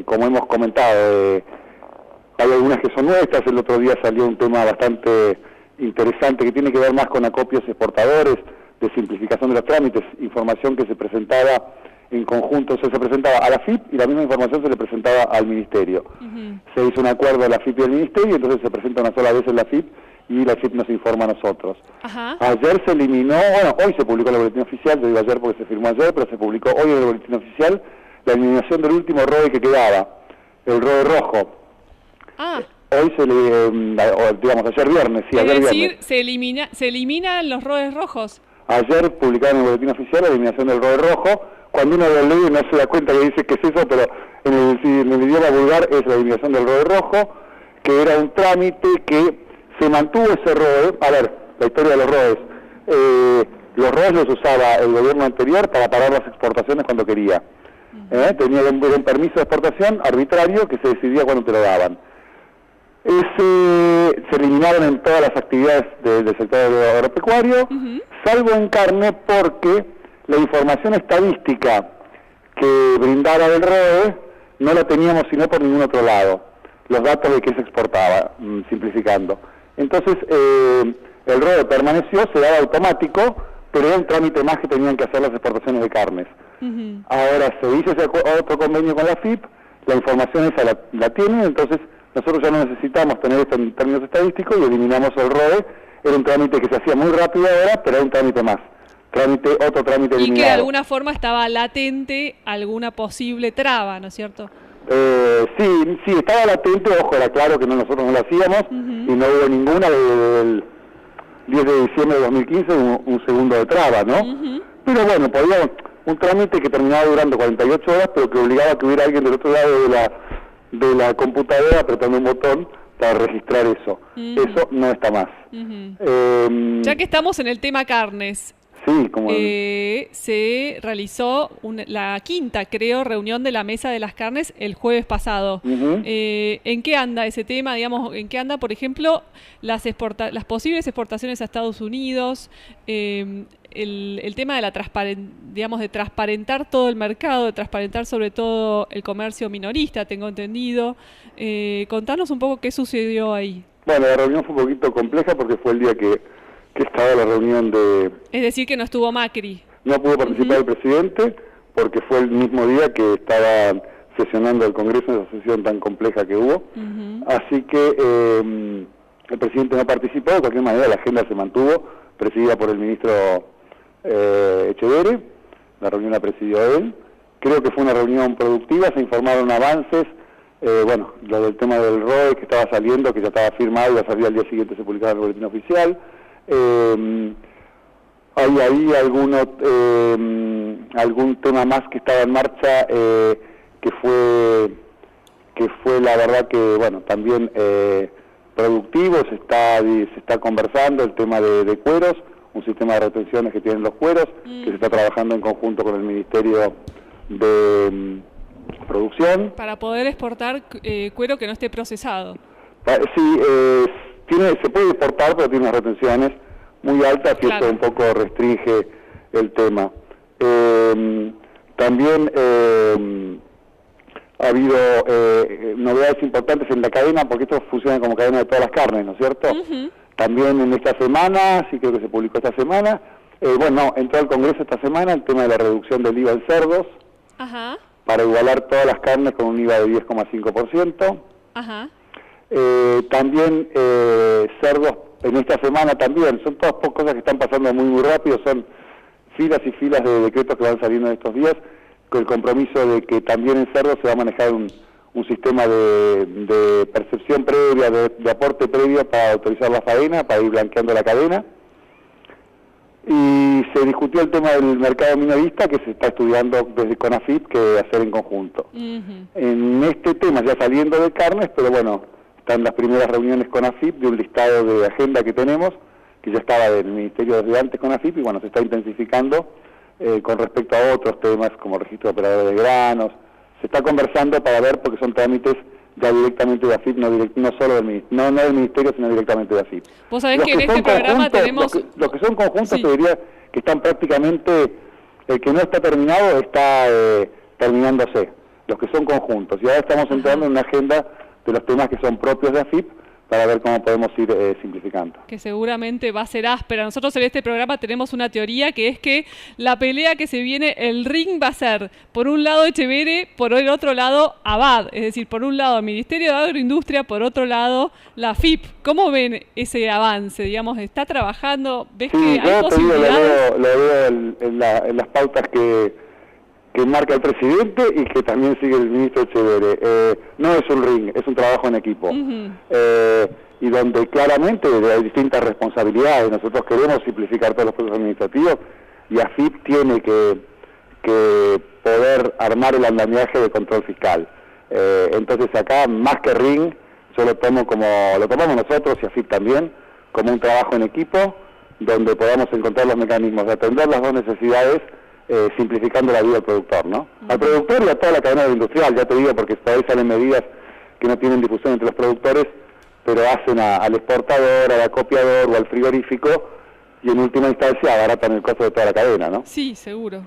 como hemos comentado, hay algunas que son nuestras. El otro día salió un tema bastante interesante que tiene que ver más con acopios exportadores, de simplificación de los trámites, información que se presentaba en conjunto, se presentaba a la FIP y la misma información se le presentaba al Ministerio. Se hizo un acuerdo de la FIP y el Ministerio, entonces se presenta una sola vez en la FIP y la FIP nos informa a nosotros. Ayer se eliminó, bueno, hoy se publicó en el boletín oficial, yo digo ayer porque se firmó ayer, pero se publicó hoy en el boletín oficial la eliminación del último ROE que quedaba, el ROE rojo. Hoy digamos, ayer viernes, sí, ayer viernes. Es decir, se eliminan los ROEs rojos. Ayer publicaron en el boletín oficial la eliminación del ROE rojo. Cuando uno lo lee no se da cuenta que dice que es eso, pero en el idioma vulgar es la eliminación del ROE rojo, que era un trámite que se mantuvo ese ROE. A ver, la historia de los ROEs. Los ROEs los usaba el gobierno anterior para parar las exportaciones cuando quería. Tenía un permiso de exportación arbitrario que se decidía cuando te lo daban. Se eliminaron en todas las actividades del sector agropecuario, salvo en carne, porque la información estadística que brindaba el ROE no la teníamos sino por ningún otro lado, los datos de qué se exportaba, simplificando. Entonces el ROE permaneció, se daba automático, pero era un trámite más que tenían que hacer las exportaciones de carnes. Ahora se hizo ese otro convenio con la FIP, la información esa la tienen, entonces nosotros ya no necesitamos tener esto en términos estadísticos y eliminamos el ROE. Era un trámite que se hacía muy rápido ahora, pero era un trámite más. Otro trámite eliminado. Y que de alguna forma estaba latente alguna posible traba, ¿no es cierto? Sí, estaba latente, ojo, era claro que nosotros no lo hacíamos y no hubo ninguna desde el 10 de diciembre de 2015, un segundo de traba, ¿no? Pero bueno, podía un trámite que terminaba durando 48 horas, pero que obligaba a que hubiera alguien del otro lado de la computadora apretando un botón para registrar eso. Eso no está más. Ya que estamos en el tema carnes, sí, como se realizó la quinta, creo, reunión de la Mesa de las Carnes el jueves pasado. ¿En qué anda ese tema? Digamos, ¿en qué anda, por ejemplo, las posibles exportaciones a Estados Unidos? El tema de de transparentar todo el mercado, de transparentar sobre todo el comercio minorista, tengo entendido. Contanos un poco qué sucedió ahí. Bueno, la reunión fue un poquito compleja porque fue el día que estaba la reunión de... Es decir, que no estuvo Macri. No pudo participar el presidente porque fue el mismo día que estaba sesionando el Congreso en esa sesión tan compleja que hubo. Así que el presidente no participó, de cualquier manera la agenda se mantuvo, presidida por el ministro Echeverri. La reunión la presidió él. Creo que fue una reunión productiva, se informaron avances. Bueno, lo del tema del ROE que estaba saliendo, que ya estaba firmado y va a salir al día siguiente, se publicaba en el boletín oficial. Hay ahí algún tema más que estaba en marcha, que fue la verdad que, bueno, también productivo. Se está conversando el tema de cueros, un sistema de retenciones que tienen los cueros, que se está trabajando en conjunto con el Ministerio de Producción. Para poder exportar cuero que no esté procesado. Sí, se puede exportar, pero tiene unas retenciones muy altas y eso un poco restringe el tema. También ha habido novedades importantes en la cadena, porque esto funciona como cadena de todas las carnes, ¿no es cierto? También en esta semana, sí creo que se publicó esta semana, entró al Congreso esta semana el tema de la reducción del IVA en cerdos, para igualar todas las carnes con un IVA de 10,5%. También cerdos en esta semana también, son todas cosas que están pasando muy rápido, son filas y filas de decretos que van saliendo en estos días, con el compromiso de que también en cerdos se va a manejar un sistema de percepción previa, de aporte previo para autorizar la faena, para ir blanqueando la cadena. Y se discutió el tema del mercado minorista, que se está estudiando desde CONAFIP, que hacer en conjunto. En este tema, ya saliendo de carnes, pero bueno, están las primeras reuniones CONAFIP de un listado de agenda que tenemos, que ya estaba del Ministerio desde antes CONAFIP, y bueno, se está intensificando con respecto a otros temas como registro de operadores de granos. Se está conversando para ver, porque son trámites ya directamente de AFIP, no solo del Ministerio, sino directamente de AFIP. Vos sabés que en este programa tenemos... Los que son conjuntos, te diría que están prácticamente, el que no está terminado está terminándose, los que son conjuntos. Y ahora estamos entrando en una agenda de los temas que son propios de AFIP, para ver cómo podemos ir simplificando. Que seguramente va a ser áspera. Nosotros en este programa tenemos una teoría, que es que la pelea que se viene, el ring va a ser, por un lado Etxebere, por el otro lado Abad, es decir, por un lado el Ministerio de Agroindustria, por otro lado la AFIP. ¿Cómo ven ese avance? Digamos, ¿está trabajando? ¿Ves que hay posibilidades? Lo veo en las pautas que marca el presidente y que también sigue el ministro Etxebere. No es un ring, es un trabajo en equipo. Y donde claramente hay distintas responsabilidades. Nosotros queremos simplificar todos los procesos administrativos y AFIP tiene que poder armar el andamiaje de control fiscal. Entonces acá, más que ring, yo lo tomamos nosotros y AFIP también, como un trabajo en equipo, donde podamos encontrar los mecanismos de atender las dos necesidades, simplificando la vida al productor, ¿no? Al productor y a toda la cadena industrial, ya te digo, porque por ahí salen medidas que no tienen difusión entre los productores, pero hacen al exportador, al acopiador o al frigorífico, y en última instancia abaratan el costo de toda la cadena, ¿no? Sí, seguro.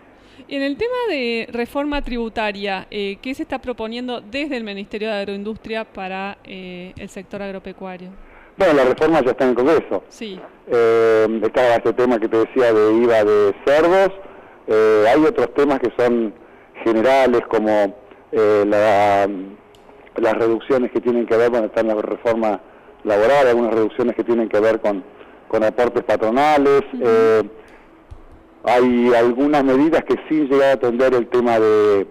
En el tema de reforma tributaria, ¿qué se está proponiendo desde el Ministerio de Agroindustria para el sector agropecuario? Bueno, la reforma ya está en el Congreso. Sí. Estaba este tema que te decía de IVA de cerdos. Hay otros temas que son generales, como las reducciones que tienen que ver, bueno, está en la reforma laboral, algunas reducciones que tienen que ver con aportes patronales. Hay algunas medidas que sin llegar a atender el tema de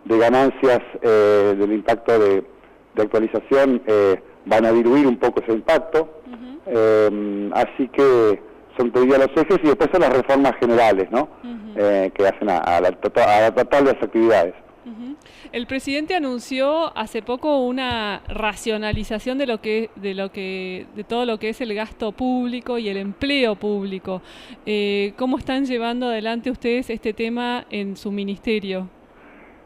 ganancias, del impacto de actualización, van a diluir un poco ese impacto. Así que son todavía los ejes, y después son las reformas generales, ¿no? Que hacen a la total de las actividades. El presidente anunció hace poco una racionalización de todo lo que es el gasto público y el empleo público. ¿Cómo están llevando adelante ustedes este tema en su ministerio?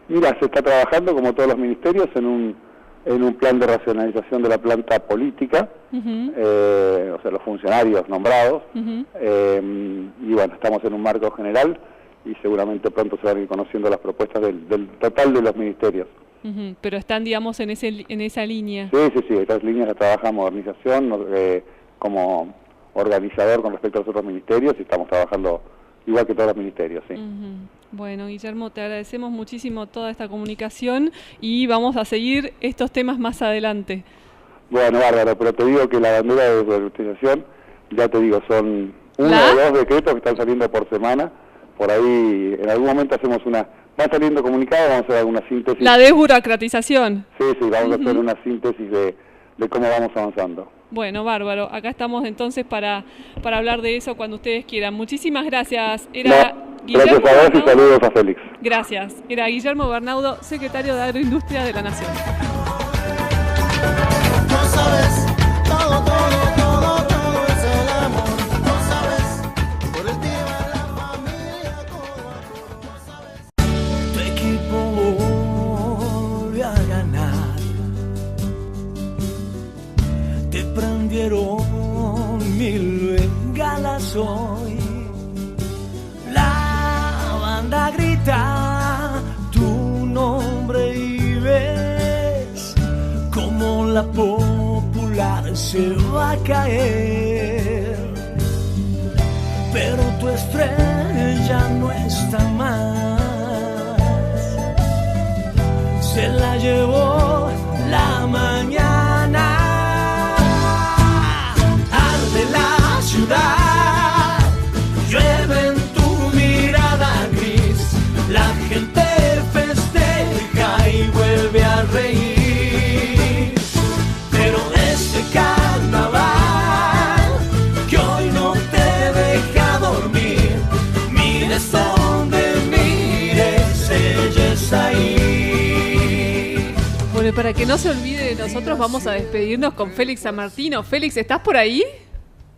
Mira, se está trabajando, como todos los ministerios, en un plan de racionalización de la planta política, o sea, los funcionarios nombrados, y bueno, estamos en un marco general y seguramente pronto se van a ir conociendo las propuestas del total de los ministerios. Pero están, digamos, en esa línea. Sí, estas líneas las trabaja Modernización como organizador con respecto a los otros ministerios, y estamos trabajando igual que todos los ministerios, sí. Bueno, Guillermo, te agradecemos muchísimo toda esta comunicación y vamos a seguir estos temas más adelante. Bueno, bárbaro, pero te digo que la bandera de desburocratización, ya te digo, son uno o dos decretos que están saliendo por semana. Por ahí, en algún momento hacemos van saliendo comunicados, vamos a hacer alguna síntesis. La desburocratización. Sí, vamos a hacer una síntesis de cómo vamos avanzando. Bueno, bárbaro. Acá estamos entonces para hablar de eso cuando ustedes quieran. Muchísimas gracias. Era Gracias a vos y saludos a Félix. Gracias. Era Guillermo Bernaudo, secretario de Agroindustria de la Nación. No sabes, todo es el amor. No sabes, por el tema de la familia, no sabes. Tu equipo volvió a ganar. Te prendieron 1000 bengalas hoy. La banda grita tu nombre y ves como la popular se va a caer, pero tu estrella no está más, se la llevó la mañana. Arde la ciudad, llueve en tu mirada gris, la gente festeja y vuelve a reír, pero ese carnaval que hoy no te deja dormir, mires donde mires, ella está ahí. Bueno, y para que no se olvide de nosotros, vamos a despedirnos con Félix Sanmartino. Félix, ¿estás por ahí?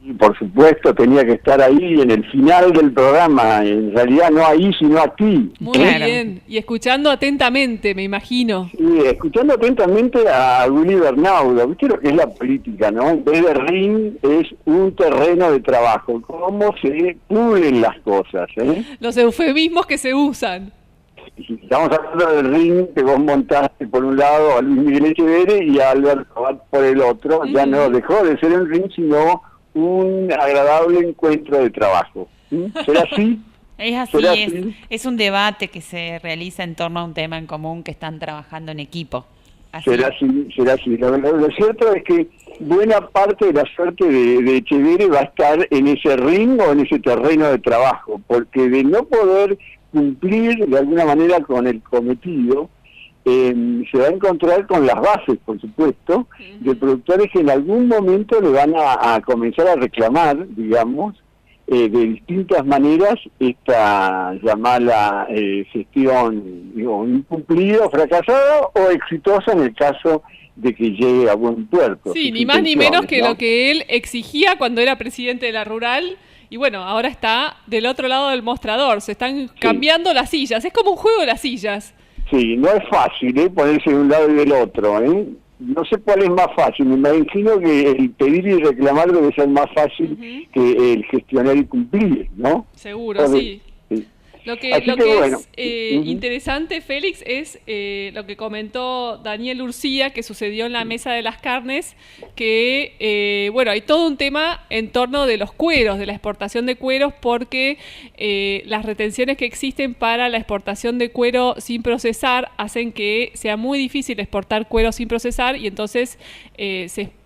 Y por supuesto tenía que estar ahí en el final del programa, en realidad no ahí sino aquí. Muy bien, y escuchando atentamente, me imagino. Sí, escuchando atentamente a Willy Bernaudo. ¿Viste lo que es la política, no? En vez de ring es un terreno de trabajo, cómo se pulen las cosas, ¿eh? Los eufemismos que se usan. Estamos hablando del ring que vos montaste por un lado a Luis Miguel Echeverri y a Alberto Abad por el otro, ya no dejó de ser un ring sino un agradable encuentro de trabajo. ¿Será así? Es así, es un debate que se realiza en torno a un tema en común que están trabajando en equipo. Así. Será así. Lo cierto es que buena parte de la suerte de Echeverri va a estar en ese ring o en ese terreno de trabajo, porque de no poder cumplir de alguna manera con el cometido, se va a encontrar con las bases, por supuesto, de productores que en algún momento le van a comenzar a reclamar, digamos, de distintas maneras esta llamada gestión, digo, incumplida, fracasada o exitosa en el caso de que llegue a buen puerto. Sí, ni más ni menos que lo que él exigía cuando era presidente de la Rural. Y bueno, ahora está del otro lado del mostrador, se están cambiando las sillas, es como un juego de las sillas. Sí, no es fácil ponerse de un lado y del otro. No sé cuál es más fácil, me imagino que el pedir y reclamar debe ser más fácil que el gestionar y cumplir, ¿no? Seguro, sí. Lo que bueno. es interesante, Félix, es lo que comentó Daniel Urcía, que sucedió en la mesa de las carnes, que, bueno, hay todo un tema en torno de los cueros, de la exportación de cueros, porque las retenciones que existen para la exportación de cuero sin procesar hacen que sea muy difícil exportar cuero sin procesar y entonces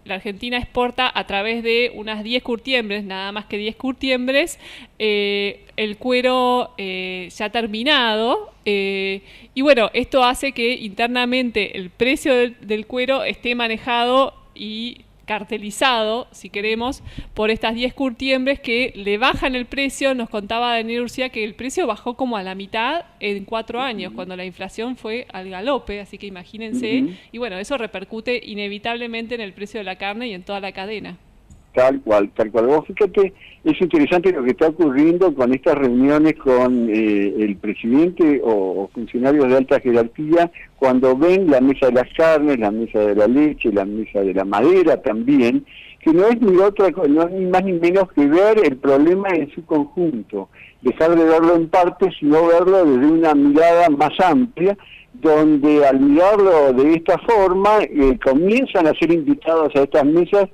la Argentina exporta a través de unas 10 curtiembres, nada más que 10 curtiembres, el cuero ya terminado. Y bueno, esto hace que internamente el precio del cuero esté manejado y cartelizado, si queremos, por estas 10 curtiembres que le bajan el precio. Nos contaba Daniel Urcía que el precio bajó como a la mitad en 4 años, cuando la inflación fue al galope, así que imagínense. Y bueno, eso repercute inevitablemente en el precio de la carne y en toda la cadena. Tal cual. Vos fíjate, es interesante lo que está ocurriendo con estas reuniones con el presidente o funcionarios de alta jerarquía, cuando ven la mesa de las carnes, la mesa de la leche, la mesa de la madera también, que no es ni otra, no es ni más ni menos que ver el problema en su conjunto, dejar de verlo en partes, sino verlo desde una mirada más amplia, donde al mirarlo de esta forma comienzan a ser invitados a estas mesas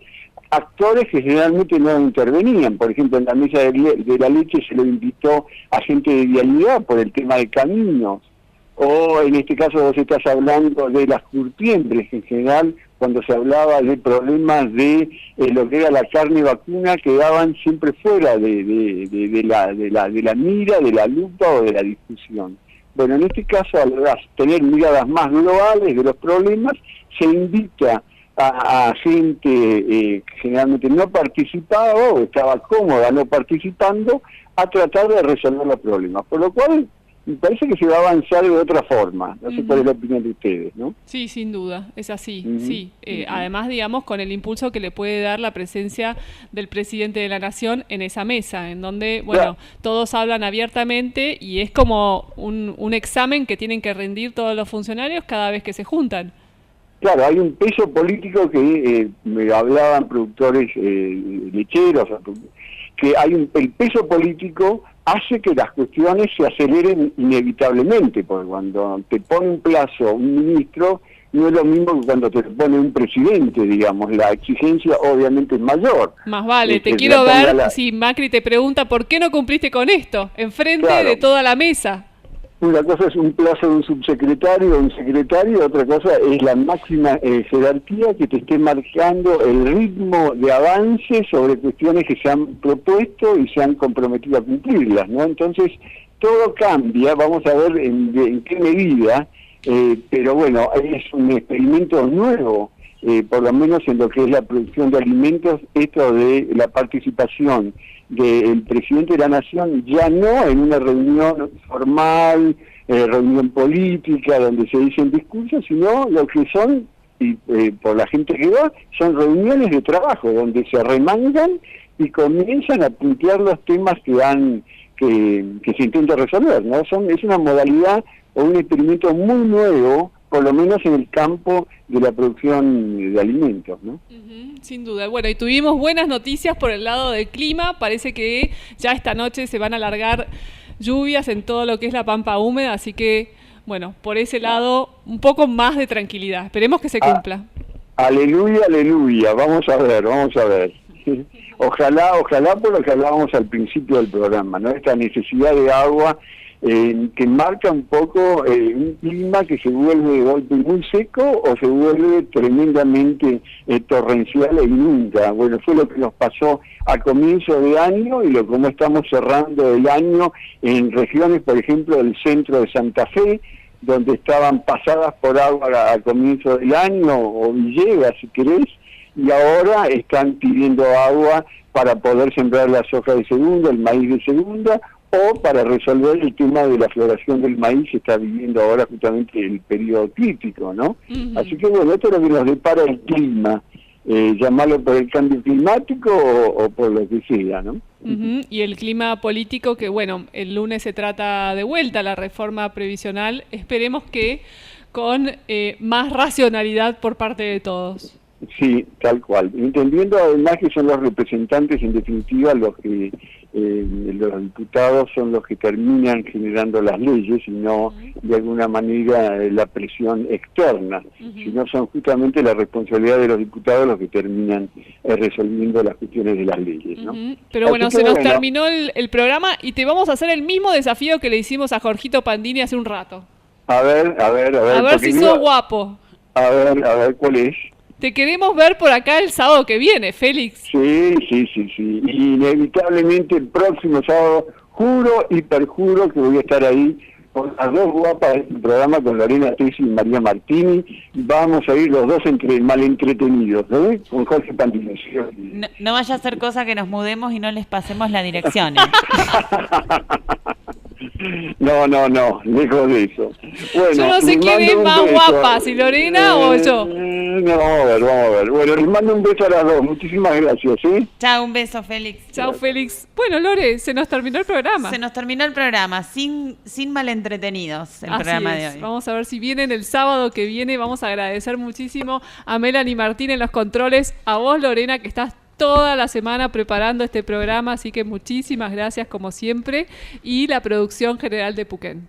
actores que generalmente no intervenían. Por ejemplo, en la mesa de la leche se lo invitó a gente de vialidad por el tema de caminos, o en este caso vos estás hablando de las curtiembres, en general cuando se hablaba de problemas de lo que era la carne vacuna, quedaban siempre fuera de la mira, de la lupa o de la discusión. Bueno, en este caso, al tener miradas más globales de los problemas, se invita a gente que generalmente no participaba o estaba cómoda no participando, a tratar de resolver los problemas. Por lo cual, me parece que se va a avanzar de otra forma. No sé cuál es la opinión de ustedes, ¿no? Sí, sin duda, es así, sí. Además, digamos, con el impulso que le puede dar la presencia del presidente de la Nación en esa mesa, en donde, bueno, todos hablan abiertamente y es como un examen que tienen que rendir todos los funcionarios cada vez que se juntan. Claro, hay un peso político que me hablaban productores lecheros, que hay el peso político hace que las cuestiones se aceleren inevitablemente, porque cuando te pone un plazo un ministro, no es lo mismo que cuando te pone un presidente, digamos, la exigencia obviamente es mayor. Más vale, te quiero ver si Macri te pregunta ¿por qué no cumpliste con esto? Enfrente de toda la mesa. Una cosa es un plazo de un subsecretario o un secretario, otra cosa es la máxima jerarquía que te esté marcando el ritmo de avance sobre cuestiones que se han propuesto y se han comprometido a cumplirlas, ¿no? Entonces, todo cambia, vamos a ver en qué medida, pero bueno, es un experimento nuevo, por lo menos en lo que es la producción de alimentos, esto de la participación del presidente de la Nación, ya no en una reunión formal, reunión política, donde se dicen discursos, sino lo que son, y por la gente que va, son reuniones de trabajo, donde se arremangan y comienzan a puntear los temas que se intenta resolver, ¿no? Es una modalidad o un experimento muy nuevo, por lo menos en el campo de la producción de alimentos, ¿no? Sin duda. Bueno, y tuvimos buenas noticias por el lado del clima. Parece que ya esta noche se van a alargar lluvias en todo lo que es la pampa húmeda, así que, bueno, por ese lado, un poco más de tranquilidad. Esperemos que se cumpla. Aleluya, aleluya. Vamos a ver. Ojalá por lo que hablábamos al principio del programa, ¿no? Esta necesidad de agua que marca un poco un clima que se vuelve de golpe muy seco o se vuelve tremendamente torrencial e inunda. Bueno, fue lo que nos pasó a comienzo de año y como estamos cerrando el año en regiones, por ejemplo, del centro de Santa Fe, donde estaban pasadas por agua a comienzo del año, o Villegas, si querés, y ahora están pidiendo agua para poder sembrar la soja de segunda, el maíz de segunda, o para resolver el tema de la floración del maíz, se está viviendo ahora justamente el periodo crítico, ¿no? Así que bueno, esto es lo que nos depara el clima, llamarlo por el cambio climático o por lo que sea, ¿no? Y el clima político que, bueno, el lunes se trata de vuelta la reforma previsional, esperemos que con más racionalidad por parte de todos. Sí, tal cual. Entendiendo además que son los representantes, en definitiva, los que los diputados son los que terminan generando las leyes y no de alguna manera la presión externa, sino son justamente la responsabilidad de los diputados los que terminan resolviendo las cuestiones de las leyes, ¿no? Pero bueno, se nos terminó el programa y te vamos a hacer el mismo desafío que le hicimos a Jorgito Pandini hace un rato. A ver. A ver si sos guapo. A ver, ¿cuál es? Te queremos ver por acá el sábado que viene, Félix. Sí. Inevitablemente el próximo sábado, juro y perjuro que voy a estar ahí con las dos guapas de este programa, con Lorena Tesi y María Martini. Vamos a ir los dos mal entretenidos, ¿eh? Con Jorge Pandini. No vaya a ser cosa que nos mudemos y no les pasemos la dirección. No, lejos de eso. Bueno, yo no sé quién es más guapa, si Lorena o yo. No, vamos a ver. Bueno, les mando un beso a las dos. Muchísimas gracias, ¿sí? Chao, un beso, Félix. Chao, Félix. Bueno, Lore, se nos terminó el programa. Se nos terminó el programa, sin malentretenidos, el programa de hoy. Vamos a ver si vienen el sábado que viene. Vamos a agradecer muchísimo a Melanie Martín en los controles, a vos, Lorena, que estás toda la semana preparando este programa, así que muchísimas gracias como siempre, y la producción general de Puquén.